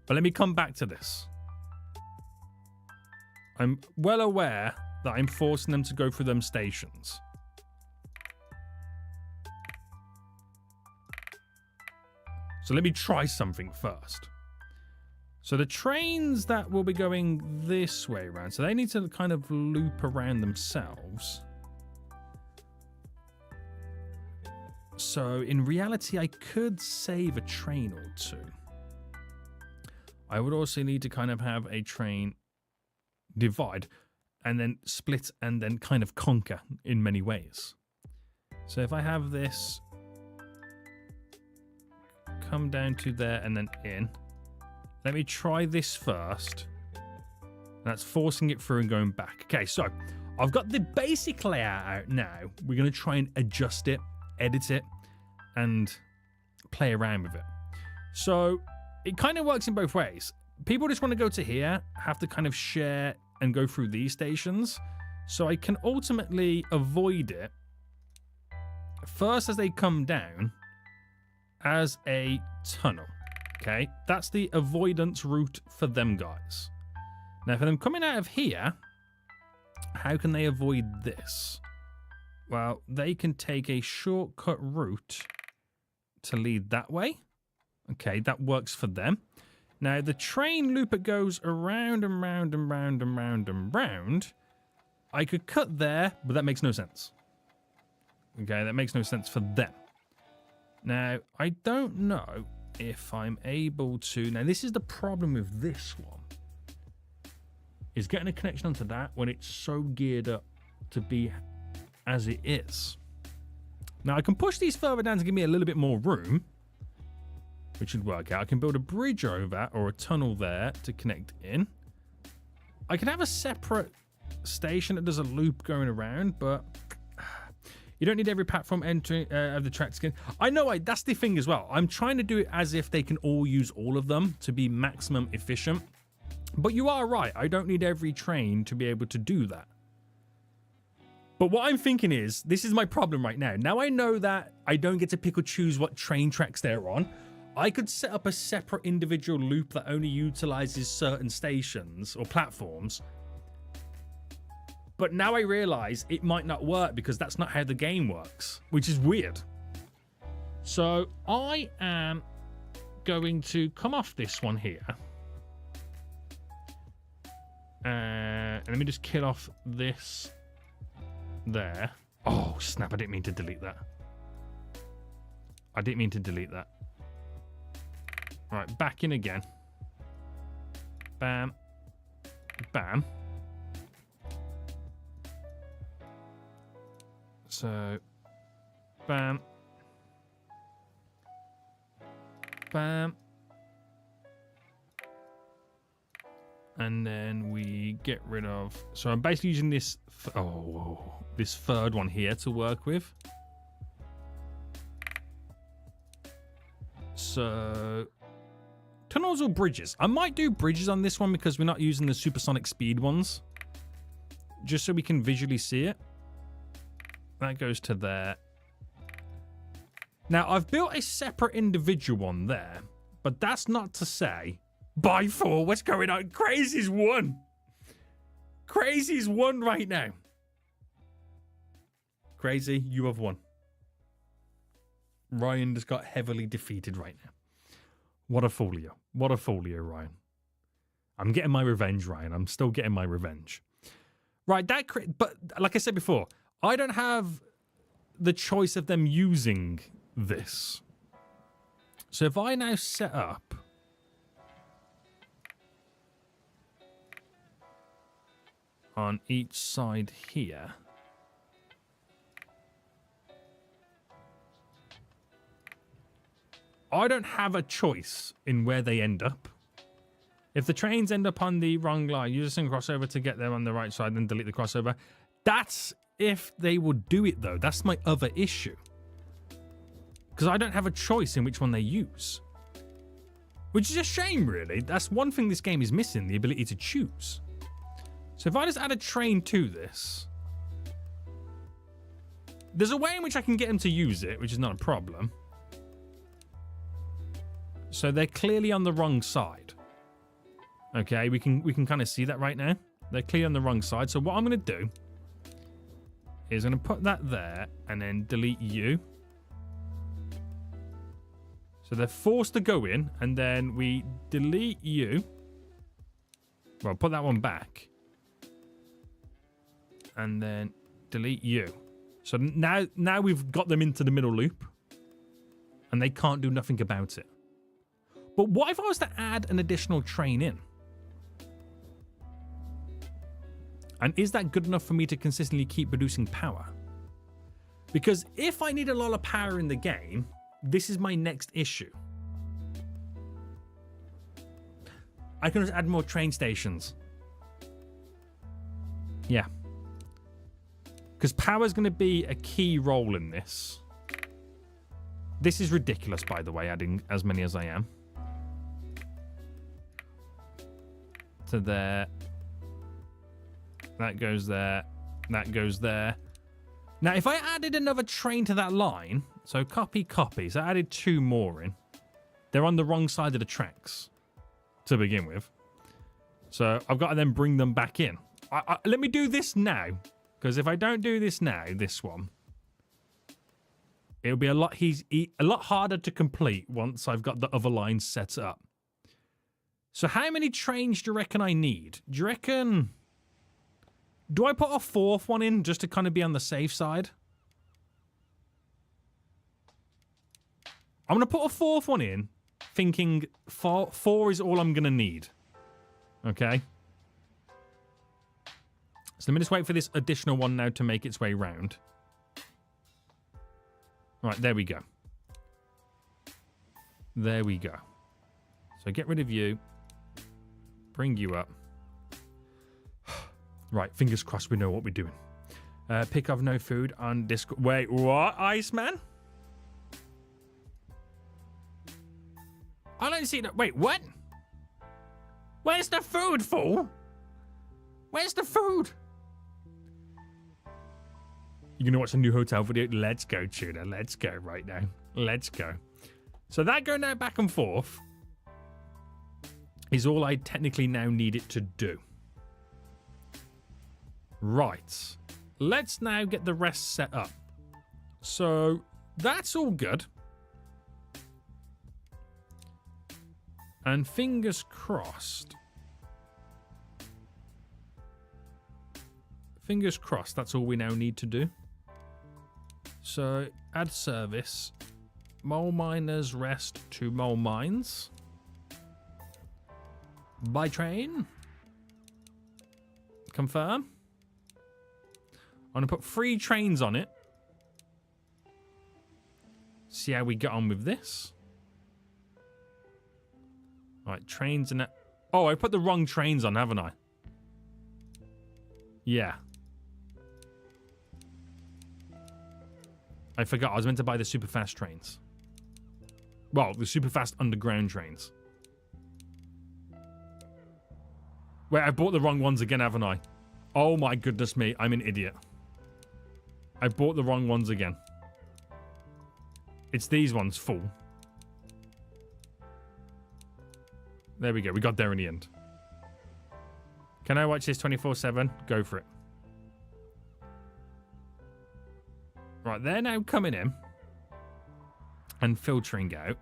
But let me come back to this. I'm well aware that I'm forcing them to go through them stations. So let me try something first. So the trains that will be going this way around, so they need to kind of loop around themselves. So in reality, I could save a train or two. I would also need to kind of have a train divide and then split and then kind of conquer in many ways. So if I have this come down to there and then in. Let me try this first. That's forcing it through and going back. Okay, so I've got the basic layout out now. We're going to try and adjust it, edit it, and play around with it. So it kind of works in both ways. People just want to go to here, have to kind of share and go through these stations. So I can ultimately avoid it first as they come down as a tunnel. Okay, that's the avoidance route for them guys. Now for them coming out of here, how can they avoid this? Well, they can take a shortcut route to lead that way. Okay, that works for them. Now the train loop, it goes around and round and round and round and round. I could cut there, but that makes no sense. Okay, that makes no sense for them. Now, I don't know if I'm able to... Now, this is the problem with this one. Is getting a connection onto that when it's so geared up to be as it is. Now, I can push these further down to give me a little bit more room, which should work out. I can build a bridge over or a tunnel there to connect in. I can have a separate station that does a loop going around, but you don't need every platform entering of the track skin. I know, that's the thing as well. I'm trying to do it as if they can all use all of them to be maximum efficient. But you are right. I don't need every train to be able to do that. But what I'm thinking is, this is my problem right now. Now I know that I don't get to pick or choose what train tracks they're on. I could set up a separate individual loop that only utilizes certain stations or platforms. But now I realize it might not work because that's not how the game works, which is weird. So I am going to come off this one here. And let me just kill off this there. Oh, snap. I didn't mean to delete that. I didn't mean to delete that. All right, back in again. Bam. Bam. So, bam. Bam. And then we get rid of... So I'm basically using this... this third one here to work with. So... Tunnels or bridges? I might do bridges on this one because we're not using the supersonic speed ones. Just so we can visually see it. That goes to there. Now, I've built a separate individual one there. But that's not to say... By 4, what's going on? Crazy's won. Crazy's won right now. Crazy, you have won. Ryan just got heavily defeated right now. What a folio. What a folio, Ryan. I'm getting my revenge, Ryan. I'm still getting my revenge. Right, but like I said before, I don't have the choice of them using this. So if I now set up on each side here, I don't have a choice in where they end up. If the trains end up on the wrong line, use a single crossover to get them on the right side, then delete the crossover. That's if they would do it, though. That's my other issue. Because I don't have a choice in which one they use. Which is a shame, really. That's one thing this game is missing, the ability to choose. So if I just add a train to this, there's a way in which I can get them to use it, which is not a problem. So they're clearly on the wrong side. Okay, we can kind of see that right now. They're clearly on the wrong side. So what I'm going to do is I'm going to put that there and then delete you. So they're forced to go in, and then we delete you. Well, put that one back. And then delete you. So now we've got them into the middle loop, and they can't do nothing about it. But what if I was to add an additional train in? And is that good enough for me to consistently keep producing power? Because if I need a lot of power in the game, this is my next issue. I can just add more train stations. Yeah. Because power is going to be a key role in this. This is ridiculous, by the way, adding as many as I am. To there. That goes there. That goes there. Now, if I added another train to that line, so copy. So I added 2 more in. They're on the wrong side of the tracks to begin with. So I've got to then bring them back in. Let me do this now. Because if I don't do this now, this one, it'll be a lot harder to complete once I've got the other lines set up. So how many trains do you reckon I need? Do you reckon... Do I put a 4th one in just to kind of be on the safe side? I'm going to put a 4th one in, thinking 4 is all I'm going to need. Okay? So let me just wait for this additional one now to make its way round. Right, there we go. There we go. So get rid of you. Bring you up. Right, fingers crossed we know what we're doing. Pick up no food on Discord. Wait, what, Iceman? I don't see that. Wait, what? Where's the food, fool? Where's the food? You're gonna watch a new hotel video? Let's go, Tuna. Let's go right now. Let's go. So that go now back and forth is all I technically now need it to do. Right. Let's now get the rest set up. So that's all good. And fingers crossed. Fingers crossed, that's all we now need to do. So add service. Mole miners rest to mole mines. By train. Confirm. I'm going to put 3 trains on it. See how we get on with this. Right, trains and... Oh, I put the wrong trains on, haven't I? Yeah. I forgot. I was meant to buy the super fast trains. Well, the super fast underground trains. Wait, I bought the wrong ones again, haven't I? Oh my goodness me. I'm an idiot. I bought the wrong ones again. It's these ones, fool. There we go. We got there in the end. Can I watch this 24/7? Go for it. Right, they're now coming in and filtering out.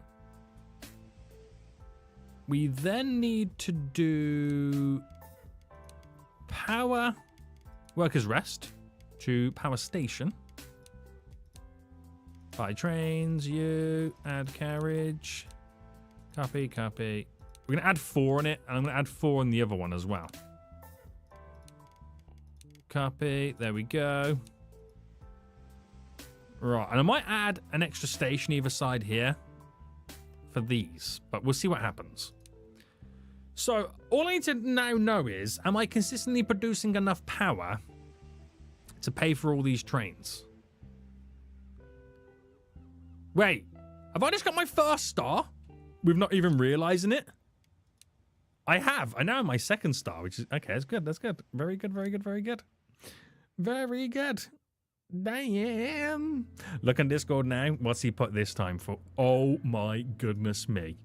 We then need to do power, workers rest, to power station. Buy trains, you, add carriage. Copy, copy. We're going to add 4 on it, and I'm going to add 4 on the other one as well. Copy, there we go. Right, and I might add an extra station either side here for these, but we'll see what happens. So, all I need to now know is, am I consistently producing enough power to pay for all these trains? Wait, have I just got my first star? With not even realizing it? I have. I now have my second star, which is... Okay, that's good. That's good. Very good, very good, very good. Very good. Damn. Look on Discord now. What's he put this time for? Oh my goodness me.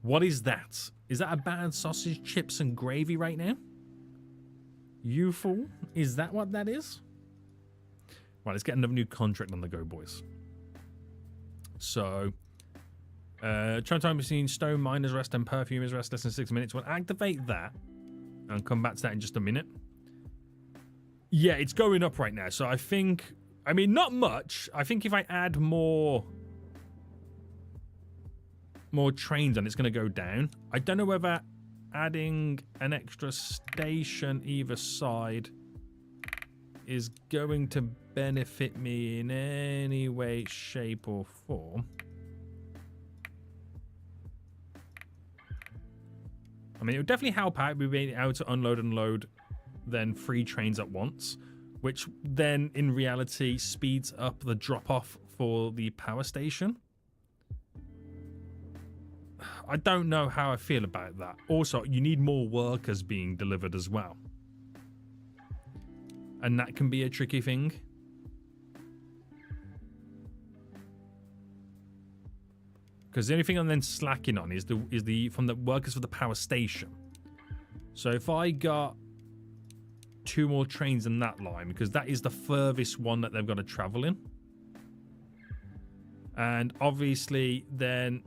What is that? Is that a bad sausage, chips, and gravy right now? You fool. Is that what that is? Right, let's get another new contract on the go, boys. So, try time between stone miners rest and perfumers rest less than 6 minutes. We'll activate that and come back to that in just a minute. Yeah, it's going up right now. So I think, I mean, not much. I think if I add more trains on, it's going to go down. I don't know whether adding an extra station either side is going to benefit me in any way, shape, or form. I mean, it would definitely help out being able to unload and load then 3 trains at once, which then in reality speeds up the drop-off for the power station. I don't know how I feel about that. Also, you need more workers being delivered as well. And that can be a tricky thing. Because the only thing I'm then slacking on is the from the workers for the power station. So if I got 2 more trains in that line, because that is the furthest one that they've got to travel in. And obviously then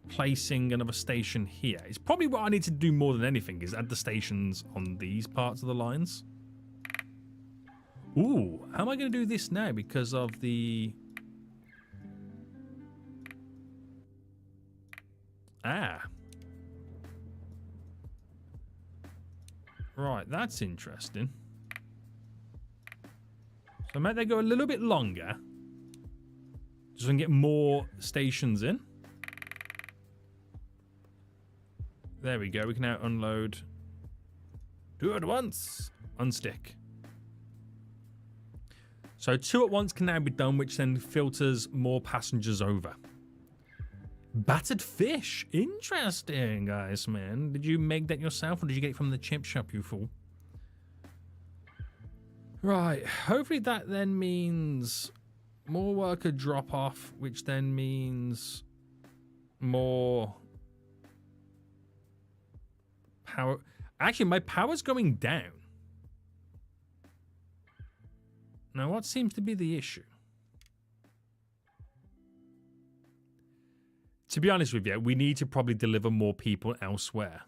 placing another station here is probably what I need to do more than anything, is add the stations on these parts of the lines. Ooh, how am I going to do this now because of the... Ah. Right, that's interesting. So might they go a little bit longer? Just so we can get more stations in. There we go. We can now unload 2 at once. Unstick. So 2 at once can now be done, which then filters more passengers over. Battered fish. Interesting, guys, man. Did you make that yourself or did you get it from the chip shop, you fool? Right. Hopefully that then means more worker drop off, which then means more power. Actually, my power's going down. Now, what seems to be the issue? To be honest with you, we need to probably deliver more people elsewhere.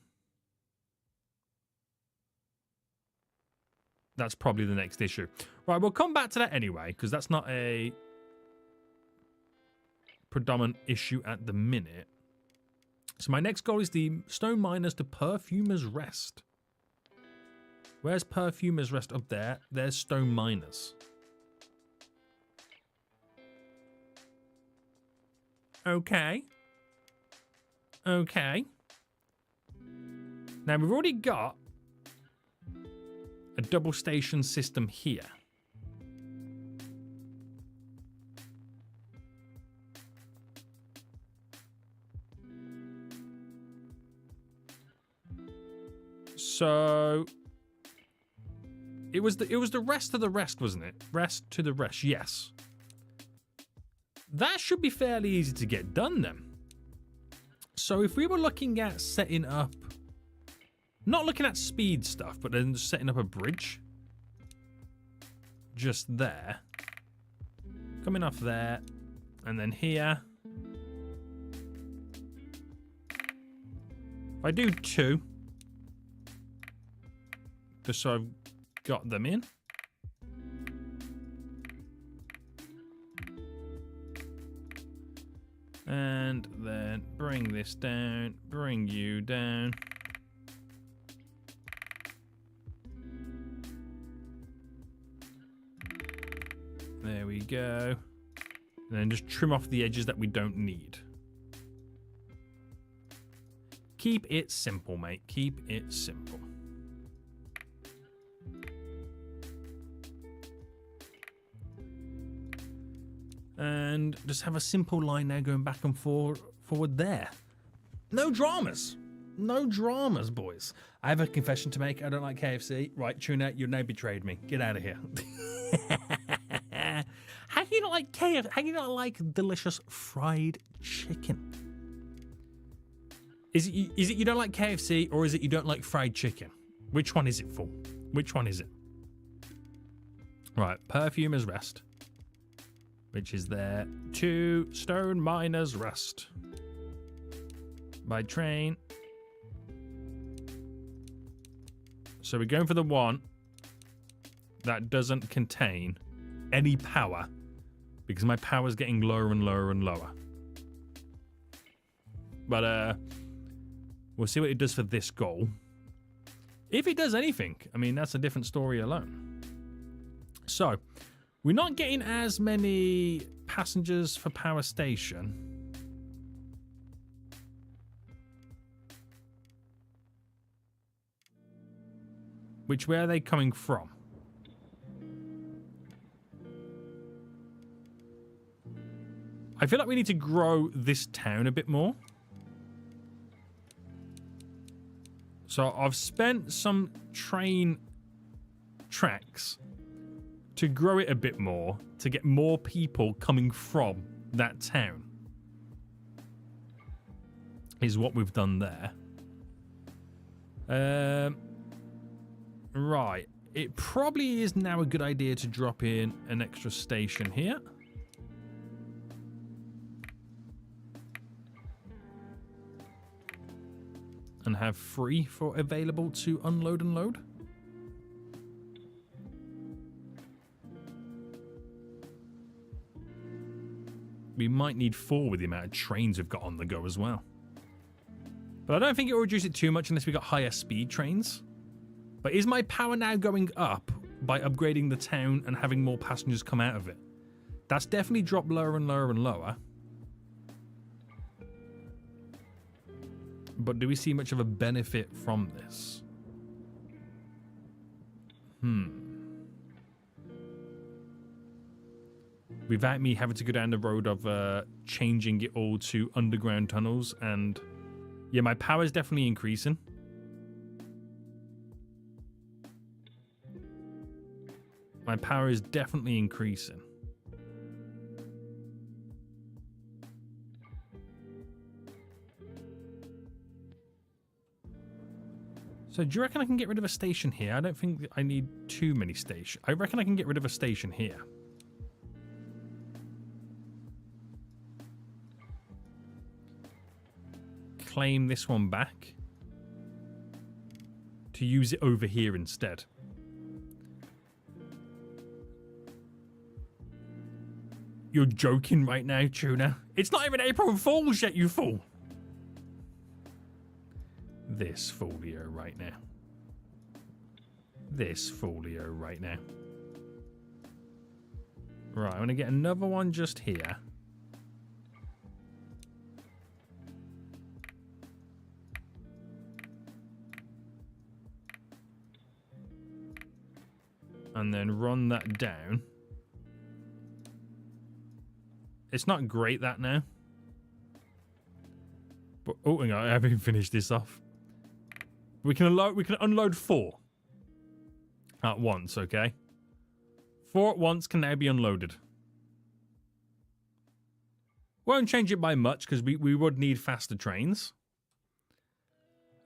That's probably the next issue. Right, we'll come back to that anyway, because that's not a predominant issue at the minute. So my next goal is the stone miners to perfumers rest. Where's perfumers rest? Up there. There's stone miners. Okay. Okay. Now we've already got a double station system here. So it was the rest of the rest, wasn't it? Rest to the rest, yes. That should be fairly easy to get done then. So if we were looking at setting up, not looking at speed stuff, but then just setting up a bridge. Just there. Coming off there. And then here. If I do 2. Just so I've got them in. And then bring this down, bring you down. There we go. And then just trim off the edges that we don't need. Keep it simple, mate. Keep it simple. And just have a simple line now going back and forward there. No dramas. No dramas, boys. I have a confession to make. I don't like KFC. Right, Tuna, you've now betrayed me. Get out of here. How can you not like KFC? How can you not like delicious fried chicken? Is it you don't like KFC or is it you don't like fried chicken? Which one is it for? Which one is it? Right, perfume is rest. Which is there. 2 stone miners rest. By train. So we're going for the one that doesn't contain any power. Because my power is getting lower and lower and lower. But we'll see what it does for this goal. If it does anything, I mean, that's a different story alone. So, we're not getting as many passengers for power station. Where are they coming from? I feel like we need to grow this town a bit more. So I've spent some train tracks to grow it a bit more, to get more people coming from that town. Is what we've done there. Right. It probably is now a good idea to drop in an extra station here. And have 3 for available to unload and load. We might need 4 with the amount of trains we've got on the go as well. But I don't think it will reduce it too much unless we got higher speed trains. But is my power now going up by upgrading the town and having more passengers come out of it? That's definitely dropped lower and lower and lower. But do we see much of a benefit from this? Without me having to go down the road of changing it all to underground tunnels. And yeah, my power is definitely increasing. My power is definitely increasing. So do you reckon I can get rid of a station here? I don't think I need too many stations. I reckon I can get rid of a station here. Claim this one back. To use it over here instead. You're joking right now, Tuna. It's not even April Fool's yet, you fool. This folio right now. This folio right now. Right, I'm going to get another one just here. And then run that down. It's not great, that now. But, oh, hang on, I haven't even finished this off. We can unload 4 at once, okay? 4 at once can now be unloaded. Won't change it by much because we would need faster trains.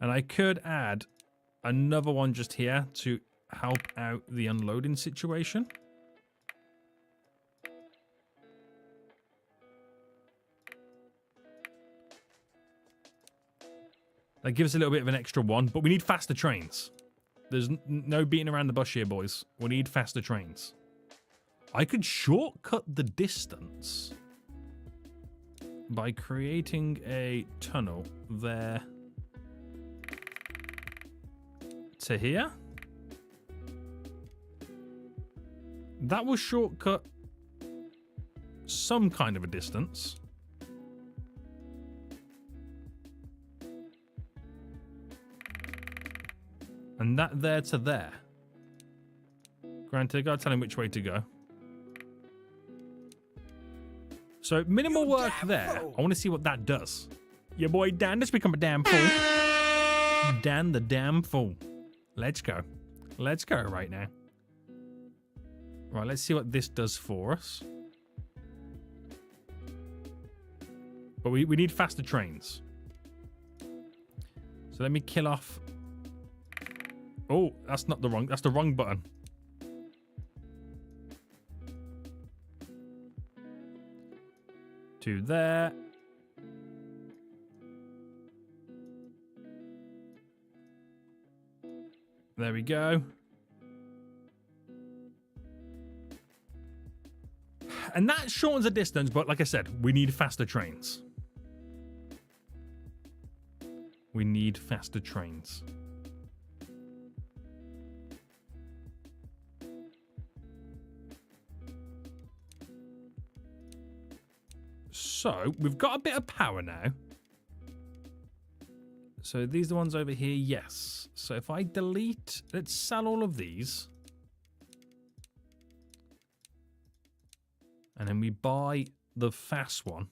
And I could add another one just here to help out the unloading situation. That gives us a little bit of an extra one, but we need faster trains. There's no beating around the bush here, boys. We need faster trains. I could shortcut the distance by creating a tunnel there to here. That will shortcut some kind of a distance. And that there to there. Granted, I gotta tell him which way to go. So minimal work there. I want to see what that does. Your boy Dan just become a damn fool. Dan the damn fool. Let's go. Let's go right now. Right, let's see what this does for us. But we need faster trains. So let me kill off. Oh, that's not the wrong. That's the wrong button. To there. There we go. And that shortens the distance, but like I said, we need faster trains. We need faster trains. So, we've got a bit of power now. So, these are the ones over here, yes. So, if I delete, let's sell all of these. And then we buy the fast one.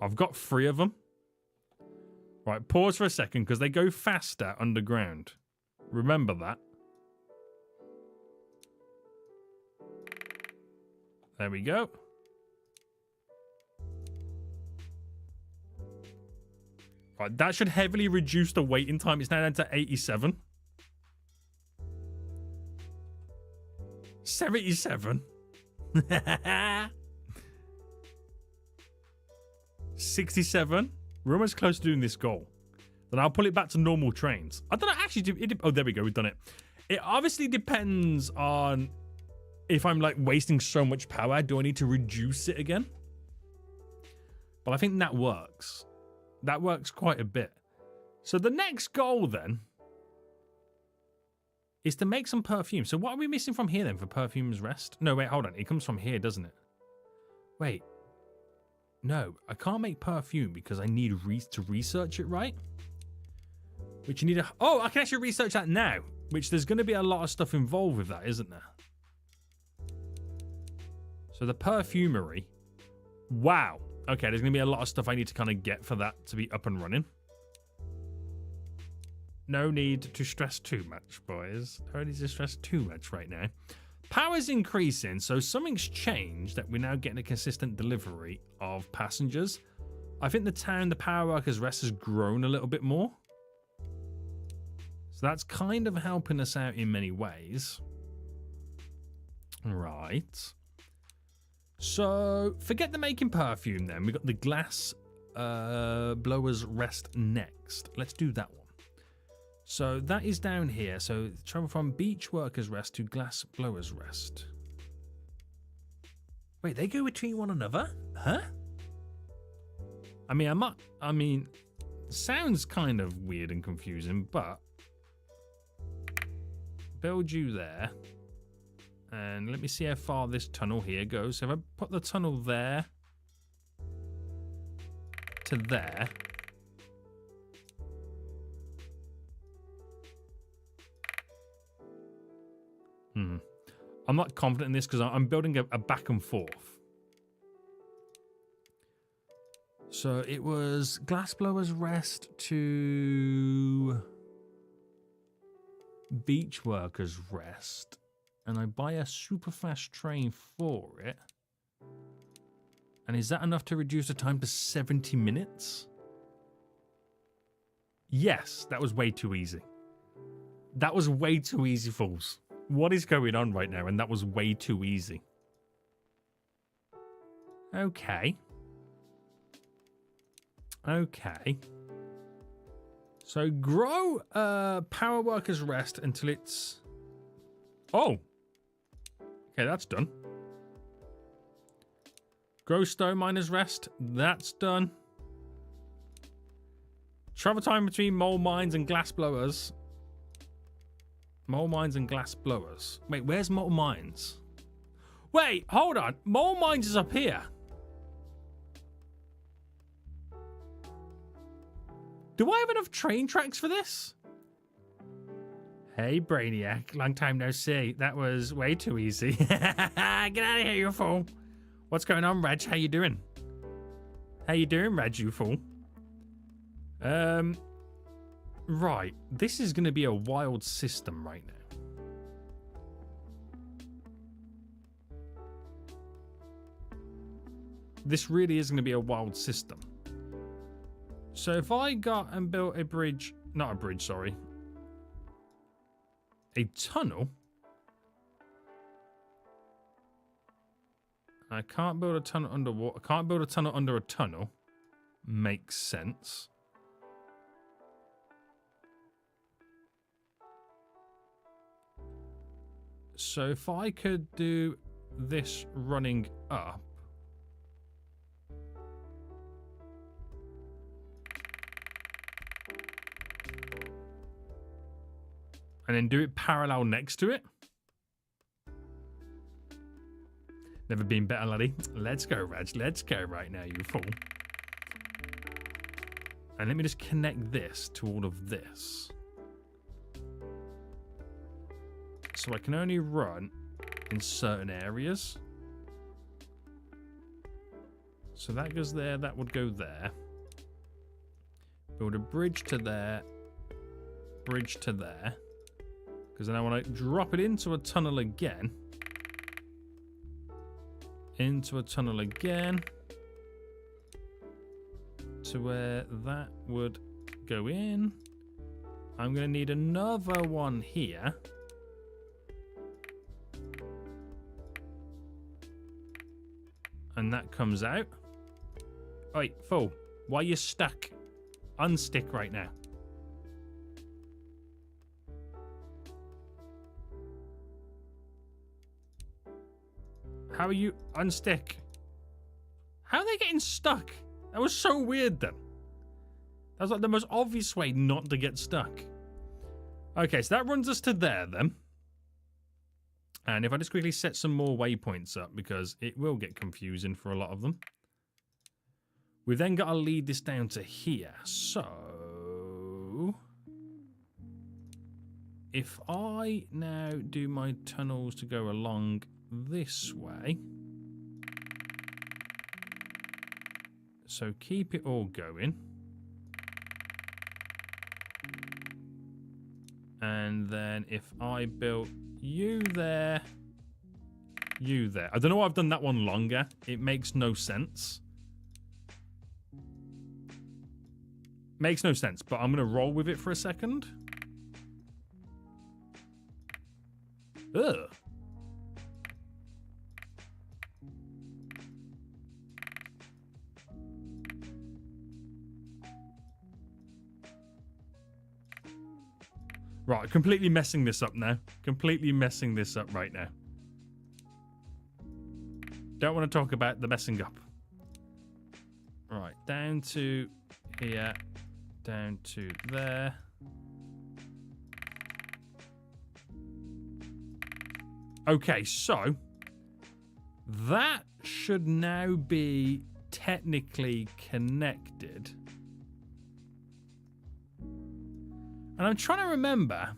I've got 3 of them. Right, pause for a second because they go faster underground. Remember that. There we go. Right, that should heavily reduce the waiting time. It's now down to 87. 77. 67. We're almost close to doing this goal. Then I'll pull it back to normal trains. I don't know, actually, oh, there we go, we've done it. It obviously depends on if I'm like wasting so much power, do I need to reduce it again? But I think that works. That works quite a bit. So the next goal then is to make some perfume. So what are we missing from here then for Perfume's Rest? No, wait, hold on. It comes from here, doesn't it? Wait. No, I can't make perfume because I need to research it, right? Which you need to... Oh, I can actually research that now. Which there's going to be a lot of stuff involved with that, isn't there? So the perfumery. Wow. Okay, there's going to be a lot of stuff I need to kind of get for that to be up and running. No need to stress too much, boys. Don't need to stress too much right now. Power's increasing, so something's changed that we're now getting a consistent delivery of passengers. I think the town, the Power Workers Rest has grown a little bit more. So that's kind of helping us out in many ways. Right. So forget the making perfume then. We've got the Glass Blowers Rest next. Let's do that one. So that is down here. So travel from Beach Workers Rest to Glass Blowers Rest. Wait, they go between one another? Huh? I mean, sounds kind of weird and confusing, but build you there. And let me see how far this tunnel here goes. So if I put the tunnel there to there. I'm not confident in this because I'm building a back and forth. So it was Glass Blowers Rest to Beach Workers Rest. And I buy a super fast train for it. And is that enough to reduce the time to 70 minutes? Yes, that was way too easy. That was way too easy, fools. What is going on right now? And that was way too easy. Okay. Okay. So grow Power Workers Rest until it's... Oh. Okay, that's done. Grow stone miners rest. That's done. Travel time between mole mines and glass blowers. Mole mines and glass blowers. Wait, where's mole mines? Wait, hold on. Mole mines is up here. Do I have enough train tracks for this? Hey, Brainiac. Long time no see. That was way too easy. Get out of here, you fool. What's going on, Reg? How you doing? How you doing, Reg, you fool? Right. This is going to be a wild system right now. This really is going to be a wild system. So if I got and built a bridge, not a bridge, sorry, a tunnel. I can't build a tunnel underwater. I can't build a tunnel under a tunnel. Makes sense. So if I could do this running up. And then do it parallel next to it. Never been better, laddie. Let's go, Raj. Let's go right now, you fool. And let me just connect this to all of this. So I can only run in certain areas. So that goes there. That would go there. Build a bridge to there. Bridge to there. Because then I want to drop it into a tunnel again. Into a tunnel again. To where that would go in. I'm going to need another one here. And that comes out. Oi, fool. Why are you stuck? Unstick right now. How are you unstick? How are they getting stuck? That was so weird then. That was like the most obvious way not to get stuck. Okay, so that runs us to there then. And if I just quickly set some more waypoints up, because it will get confusing for a lot of them. We've then got to lead this down to here. So if I now do my tunnels to go along this way. So keep it all going. And then if I built you there, you there. I don't know why I've done that one longer. It makes no sense. Makes no sense, but I'm going to roll with it for a second. Ugh. Right, completely messing this up now. Completely messing this up right now. Don't want to talk about the messing up. Right, down to here. Down to there. Okay, so that should now be technically connected. And I'm trying to remember.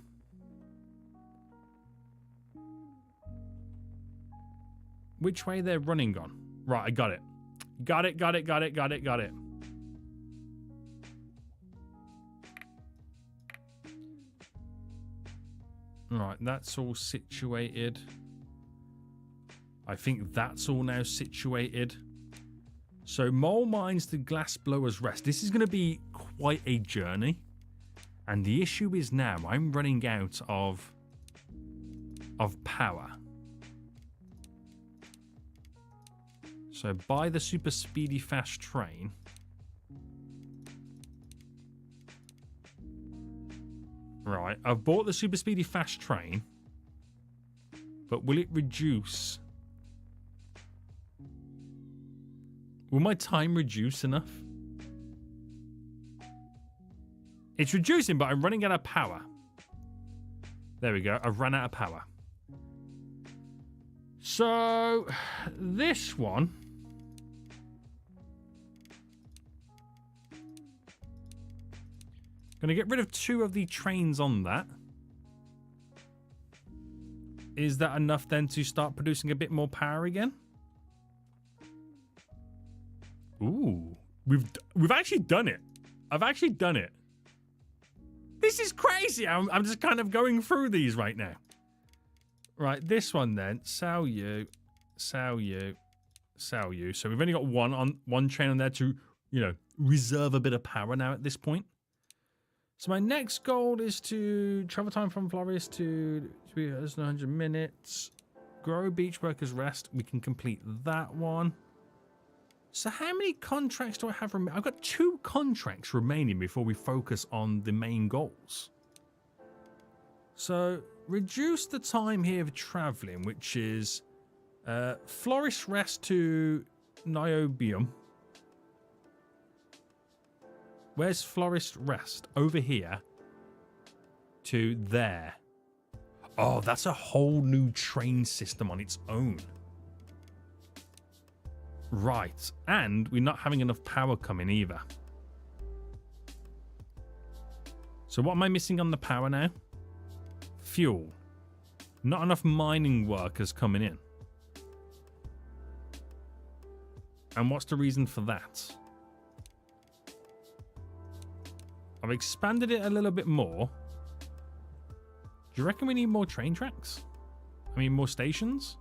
Which way they're running on. Right, I got it. Got it. Right, that's all situated. I think that's all now situated. So, mole mines to glass blowers rest. This is going to be quite a journey. And the issue is now I'm running out of power. So buy the super speedy fast train. Right, I've bought the super speedy fast train. But will it reduce Will my time reduce enough? It's reducing, but I'm running out of power. There we go. I've run out of power. So, this one... Going to get rid of 2 of the trains on that. Is that enough then to start producing a bit more power again? Ooh, we've actually done it. I've actually done it. This is crazy. I'm just kind of going through these right now. Right, this one then. Sell you, sell you, sell you. So we've only got one train on there to, you know, reserve a bit of power now at this point. So my next goal is to travel time from Flores to 100 minutes. Grow beach workers rest. We can complete that one. So how many contracts do I have remaining? I've got 2 contracts remaining before we focus on the main goals. So reduce the time here of traveling, which is Florist rest to Niobium. Where's Florist rest? Over here to there. Oh, that's a whole new train system on its own. Right, and we're not having enough power coming either. So what am I missing on the power now? Fuel. Not enough mining workers coming in. And what's the reason for that? I've expanded it a little bit more. Do you reckon we need more train tracks? I mean, more stations?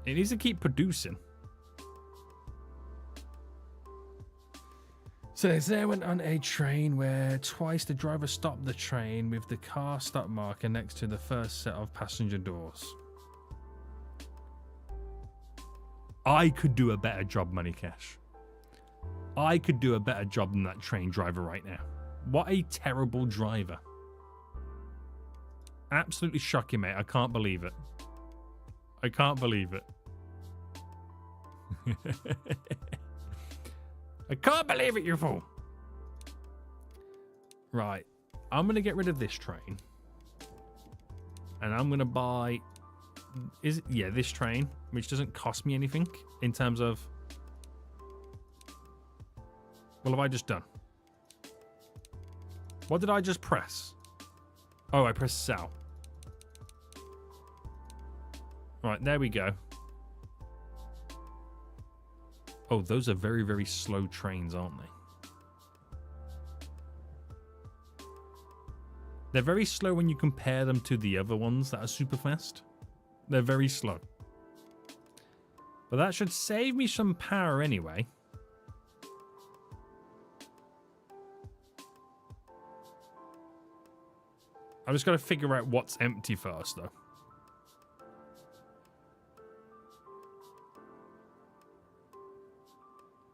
It needs to keep producing. So they went on a train where twice the driver stopped the train with the car stop marker next to the first set of passenger doors. I could do a better job, Money Cash. I could do a better job than that train driver right now. What a terrible driver. Absolutely shocking, mate. I can't believe it. I can't believe it. I can't believe it, you fool. Right. I'm going to get rid of this train. And I'm going to buy... this train, which doesn't cost me anything in terms of... What have I just done? What did I just press? Oh, I pressed sell. Right, there we go. Oh, those are very, very slow trains, aren't they? They're very slow when you compare them to the other ones that are super fast. They're very slow. But that should save me some power anyway. I've just got to figure out what's empty first, though.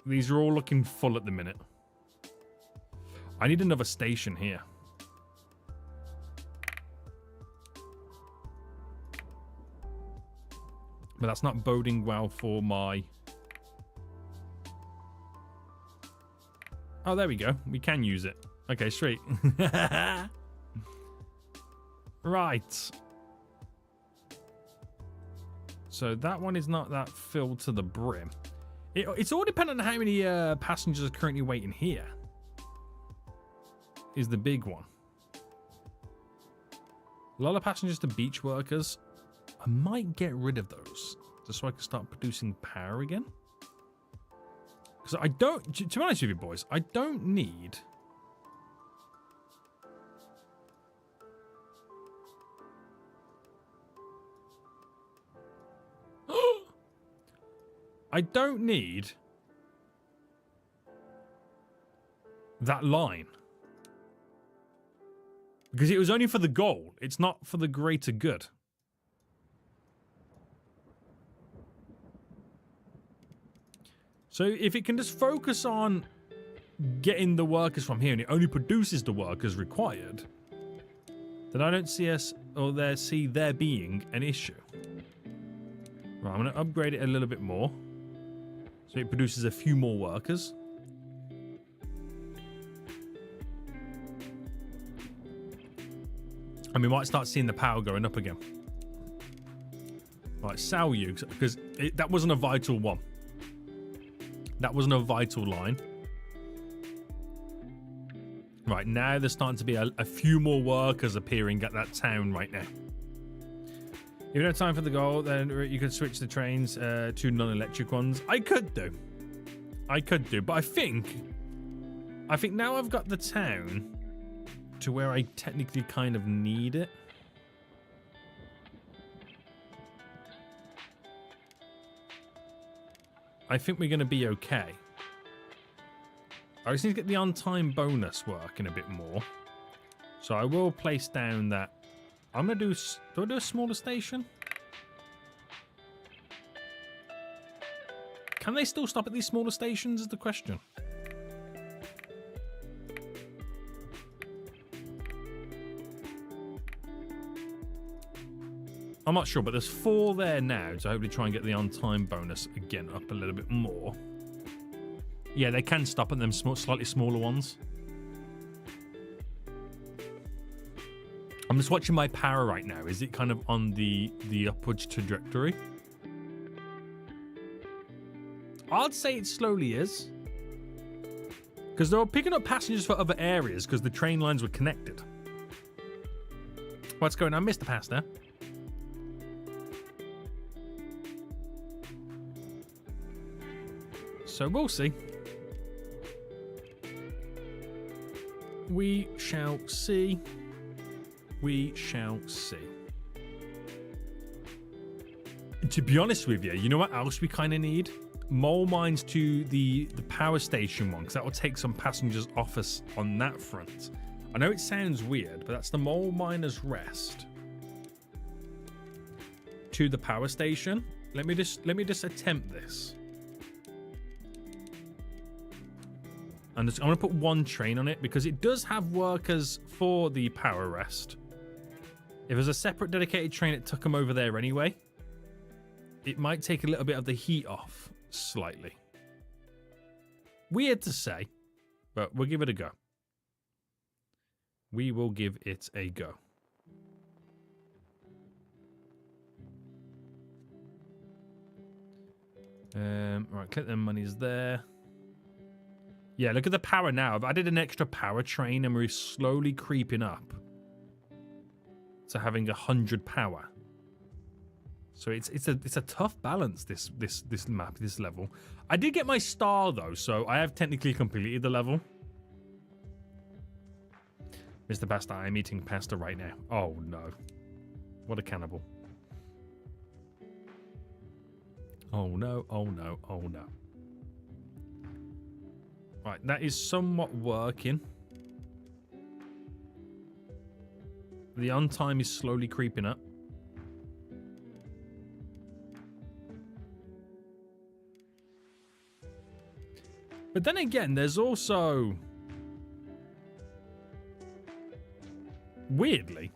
These are all looking full at the minute. I need another station here. But that's not boding well for my... Oh, there we go. We can use it. Okay, sweet. Right. So that one is not that filled to the brim. It's all dependent on how many passengers are currently waiting here. Is the big one. A lot of passengers to beach workers. I might get rid of those just so I can start producing power again. Because I don't, to be honest with you boys, I don't need... I don't need that line. Because it was only for the goal. It's not for the greater good. So if it can just focus on getting the workers from here and it only produces the workers required, then I don't see us or see there being an issue. Right, I'm going to upgrade it a little bit more. So it produces a few more workers. And we might start seeing the power going up again. Right, sell you, because that wasn't a vital one. That wasn't a vital line. Right, now there's starting to be a few more workers appearing at that town right now. If you don't have time for the goal, then you could switch the trains to non-electric ones. I could do, but I think now I've got the town to where I technically kind of need it. I think we're going to be okay. I just need to get the on-time bonus working a bit more. So I will place down that. I'm going to do I do a smaller station? Can they still stop at these smaller stations is the question. I'm not sure, but there's 4 there now to hopefully try and get the on-time bonus again up a little bit more. Yeah, they can stop at them slightly smaller ones. I'm just watching my power right now. Is it kind of on the upwards trajectory? I'd say it slowly is. Because they were picking up passengers for other areas because the train lines were connected. What's going on, Mr. Pastor? So we'll see. We shall see. We shall see. To be honest with you, you know what else we kind of need? Mole mines to the power station one, because that will take some passengers off us on that front. I know it sounds weird, but that's the Mole Miner's Rest to the power station. Let me just attempt this. And I'm going to put 1 train on it because it does have workers for the power rest. If there's a separate dedicated train that took them over there anyway, it might take a little bit of the heat off slightly. Weird to say, but we'll give it a go. We will give it a go. Right, click the money's there. Yeah, look at the power now. I've added an extra power train and we're slowly creeping up to having 100 power. So it's a tough balance, this map, this level. I did get my star though, so I have technically completed the level. Mr. Pasta, I'm eating pasta right now. Oh no. What a cannibal. Oh no, oh no, oh no. Right, that is somewhat working. The on time is slowly creeping up. But then again, there's also... weirdly,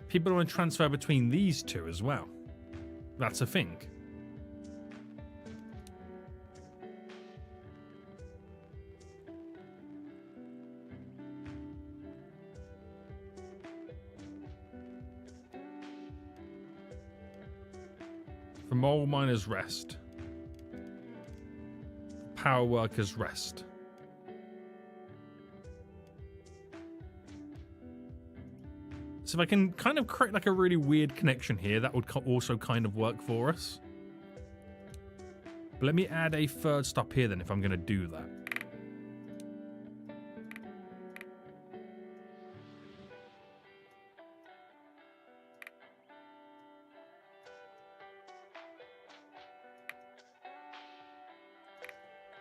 people want to transfer between these two as well. That's a thing. For Mole Miner's Rest. Power Workers Rest. So if I can kind of create like a really weird connection here, that would also kind of work for us. But let me add a third stop here then if I'm going to do that.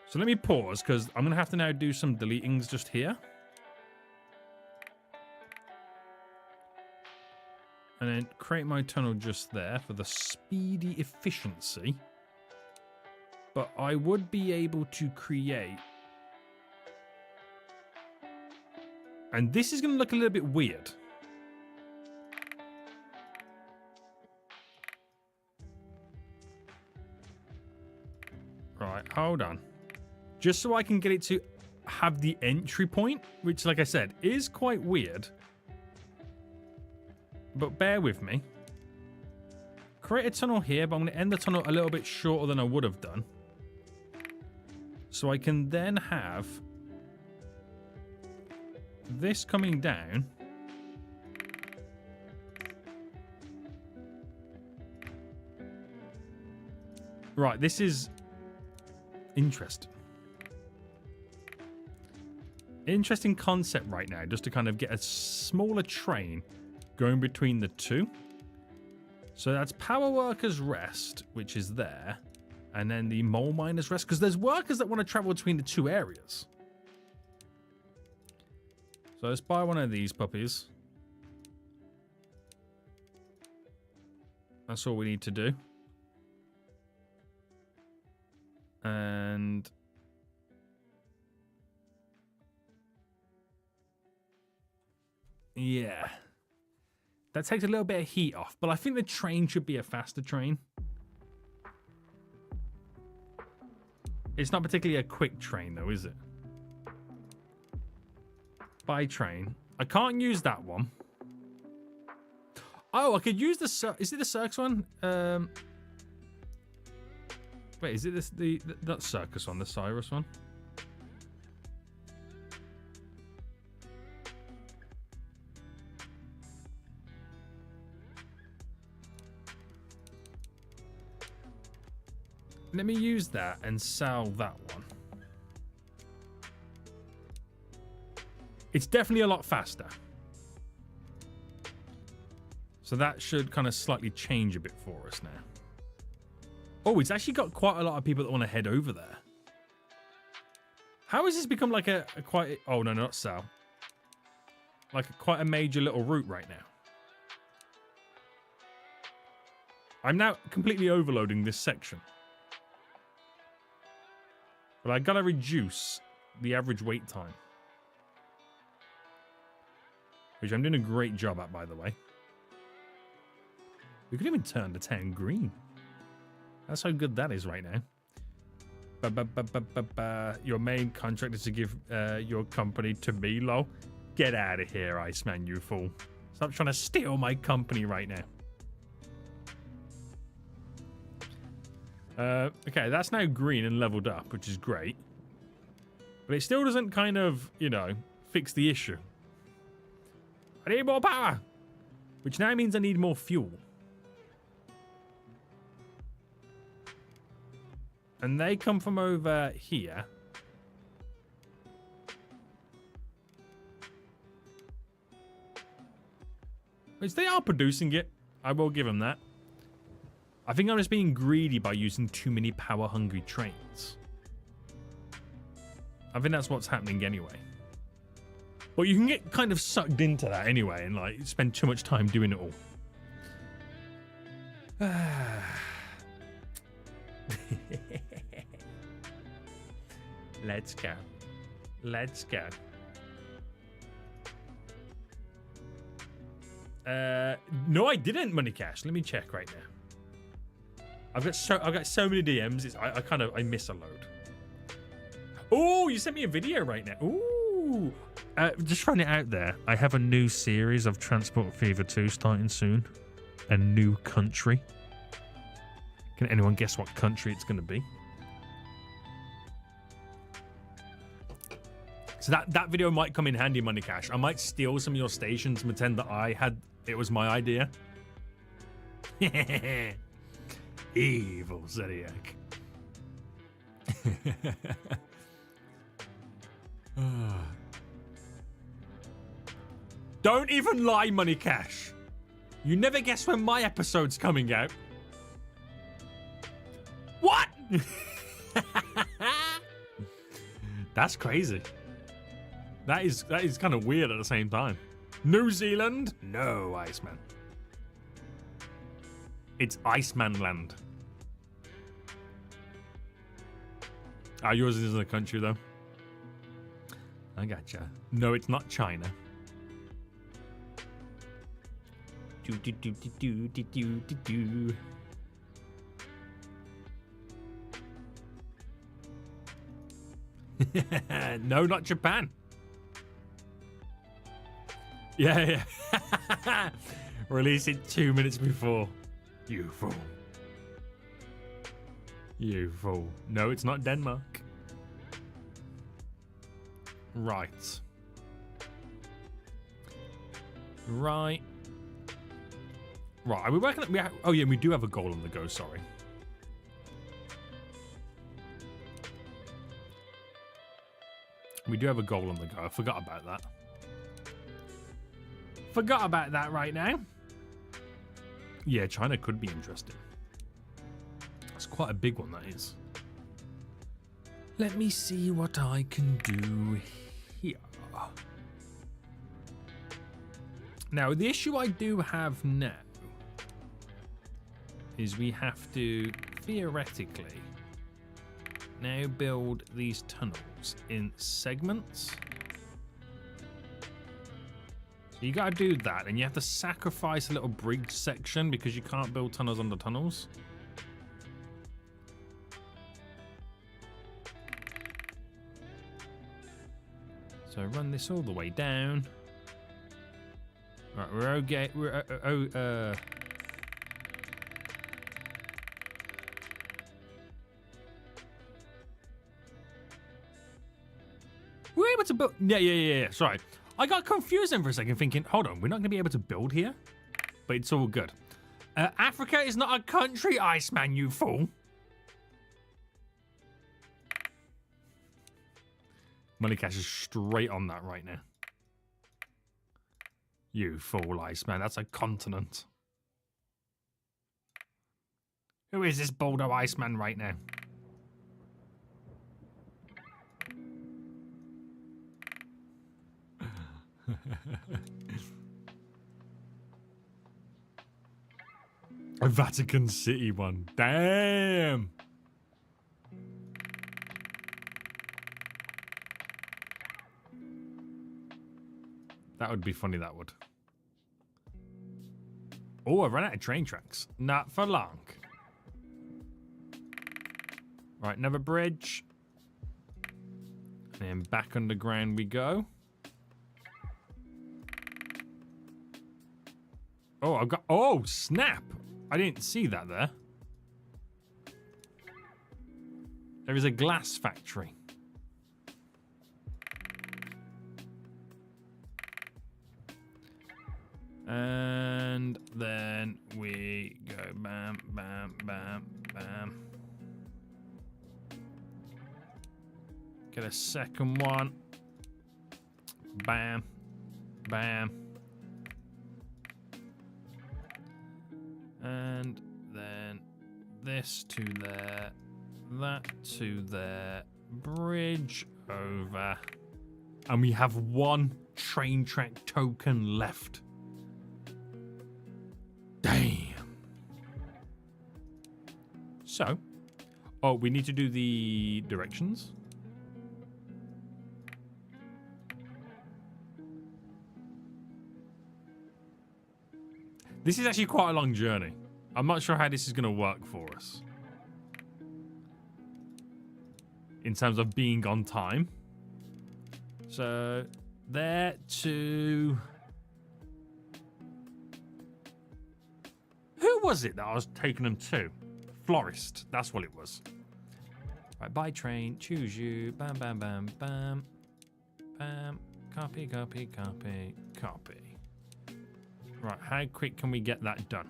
So let me pause because I'm going to have to now do some deletings just here. And then create my tunnel just there for the speedy efficiency. But I would be able to create... and this is going to look a little bit weird. Right, hold on. Just so I can get it to have the entry point, which, like I said, is quite weird. But bear with me. Create a tunnel here, but I'm going to end the tunnel a little bit shorter than I would have done. So I can then have this coming down. Right, this is interesting. Interesting concept right now, just to kind of get a smaller train going between the two. So that's Power Workers Rest, which is there. And then the Mole Miners Rest, because there's workers that want to travel between the two areas. So let's buy one of these puppies. That's all we need to do. And yeah, that takes a little bit of heat off, but I think the train should be a faster train. It's not particularly a quick train though, is it? Buy train. I can't use that one. Oh, I could use the is it the circus one? Wait, is it this that circus one, the Cyrus one? Let me use that and sell that one. It's definitely a lot faster. So that should kind of slightly change a bit for us now. Oh, it's actually got quite a lot of people that want to head over there. How has this become like a quite... Oh, no, not sell. Like quite a major little route right now. I'm now completely overloading this section. But I gotta reduce the average wait time. Which I'm doing a great job at, by the way. We could even turn the town green. That's how good that is right now. Your main contract is to give your company to me, lol. Get out of here, Iceman, you fool. Stop trying to steal my company right now. Okay, that's now green and leveled up, which is great. But it still doesn't kind of, you know, fix the issue. I need more power! Which now means I need more fuel. And they come from over here. Which they are producing it. I will give them that. I think I'm just being greedy by using too many power-hungry trains. I think that's what's happening anyway. But you can get kind of sucked into that anyway and like spend too much time doing it all. Let's go. Let's go. No, I didn't, Money Cash. Let me check right now. I've got so many DMs. I miss a load. Oh, you sent me a video right now. Ooh. Just throwing it out there. I have a new series of Transport Fever 2 starting soon. A new country. Can anyone guess what country it's going to be? So that video might come in handy, Money Cash. I might steal some of your stations and pretend that it was my idea. Evil Zodiac. Don't even lie, Money Cash. You never guess when my episode's coming out. What? That's crazy. That is kind of weird at the same time. New Zealand? No, Iceman. It's Iceman Land. Yours isn't a country, though. I gotcha. No, it's not China. No, not Japan. Yeah. Release it 2 minutes before. You fool. You fool. No, it's not Denmark. Right. Right. Are we working at... oh, yeah, we do have a goal on the go, sorry. We do have a goal on the go. I forgot about that. Forgot about that right now. Yeah, China could be interesting. It's quite a big one, that is. Let me see what I can do here. Now, the issue I do have now is we have to, theoretically, now build these tunnels in segments. So you gotta do that, and you have to sacrifice a little bridge section because you can't build tunnels under tunnels. So run this all the way down. Right, we're okay. We're we're able to build. Yeah. Sorry, I got confused then for a second, thinking, hold on, we're not going to be able to build here, but it's all good. Africa is not a country, Iceman, you fool. Money Cash is straight on that right now. You fool, Iceman. That's a continent. Who is this Boulder Iceman right now? A Vatican City one. Damn. That would be funny, that would. Oh, I ran out of train tracks. Not for long. Right, another bridge. And back underground we go. Oh, I've got... oh, snap! I didn't see that there. There is a glass factory. And then we go bam, bam, bam, bam. Get a second one. Bam, bam. And then this to there, that to there, bridge over. And we have one train track token left. Damn. So, oh, we need to do the directions. This is actually quite a long journey. I'm not sure how this is going to work for us. In terms of being on time. So, there to... who was it that I was taking them to? Florist. That's what it was. Right, by train. Choose you. Bam, bam, bam, bam. Bam. Copy, copy, copy, copy. Right, how quick can we get that done?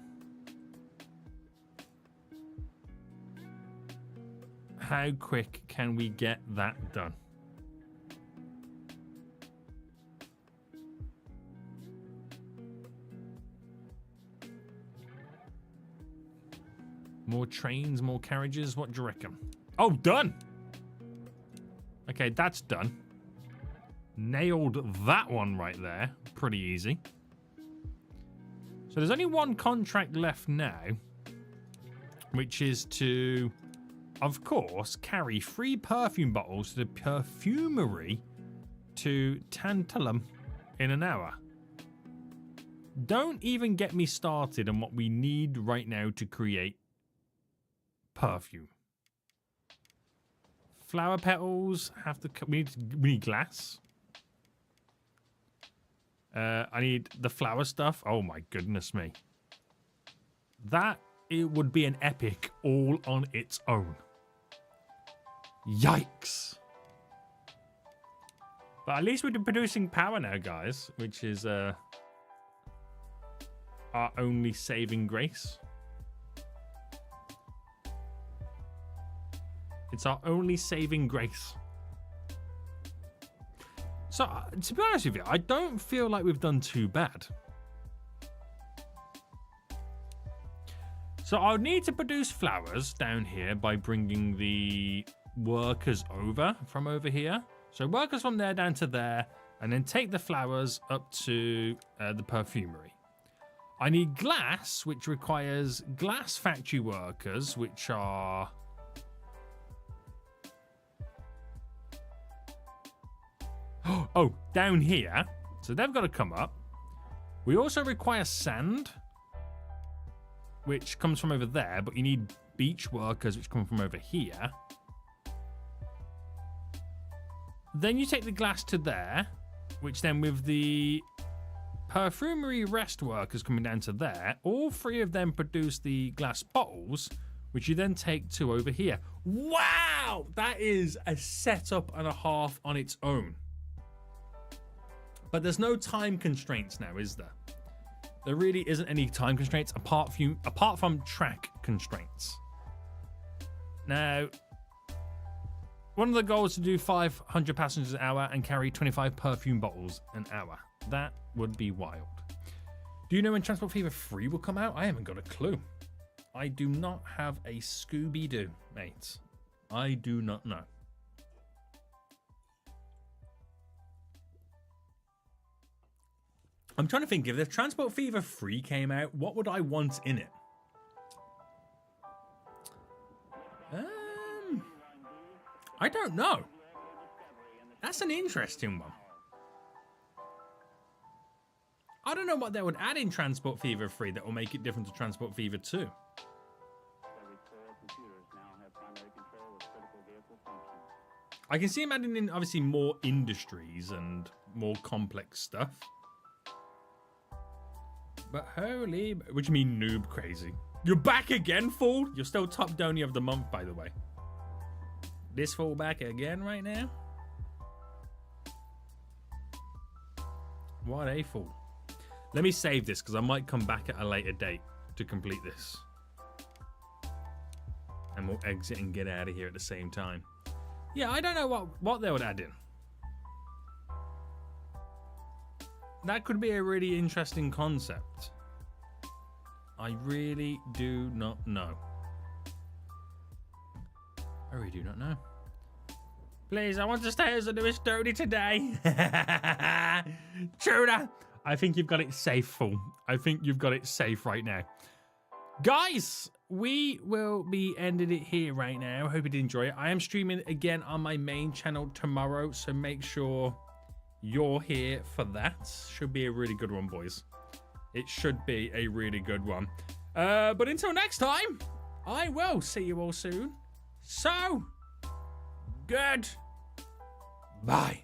How quick can we get that done? More trains, more carriages. What do you reckon? Oh, done. Okay, that's done. Nailed that one right there. Pretty easy. So there's only one contract left now, which is to, of course, carry 3 perfume bottles to the perfumery to Tantalum in an hour. Don't even get me started on what we need right now to create perfume. Flower petals have to. We need glass. I need the flower stuff. Oh my goodness me. That it would be an epic all on its own. Yikes. But at least we're producing power now, guys, which is our only saving grace. It's our only saving grace. So, to be honest with you, I don't feel like we've done too bad. So I'll need to produce flowers down here by bringing the workers over from over here. So workers from there down to there, and then take the flowers up to the perfumery. I need glass, which requires glass factory workers, which are... Oh, down here. So they've got to come up. We also require sand, which comes from over there, but you need beach workers, which come from over here. Then you take the glass to there, which then with the perfumery rest workers coming down to there, all three of them produce the glass bottles, which you then take to over here. Wow! That is a setup and a half on its own. But there's no time constraints now, is there? There really isn't any time constraints apart from track constraints. Now, one of the goals is to do 500 passengers an hour and carry 25 perfume bottles an hour. That would be wild. Do you know when Transport Fever 3 will come out? I haven't got a clue. I do not have a Scooby-Doo, mate. I do not know. I'm trying to think, if the Transport Fever 3 came out, what would I want in it? I don't know. That's an interesting one. I don't know what they would add in Transport Fever 3 that will make it different to Transport Fever 2. I can see him adding in, obviously, more industries and more complex stuff. But holy... What do you mean, noob crazy? You're back again, fool? You're still top donny of the month, by the way. This fool back again right now? What a fool. Let me save this, because I might come back at a later date to complete this. And we'll exit and get out of here at the same time. Yeah, I don't know what they would add in. That could be a really interesting concept. I really do not know. I really do not know. Please, I want to stay as the newest Dodie today. Truda, I think you've got it safe, fool. I think you've got it safe right now. Guys, we will be ending it here right now. Hope you did enjoy it. I am streaming again on my main channel tomorrow, so make sure you're here for that. Should be a really good one, boys. It should be a really good one. But until next time, I will see you all soon. So, good. Bye.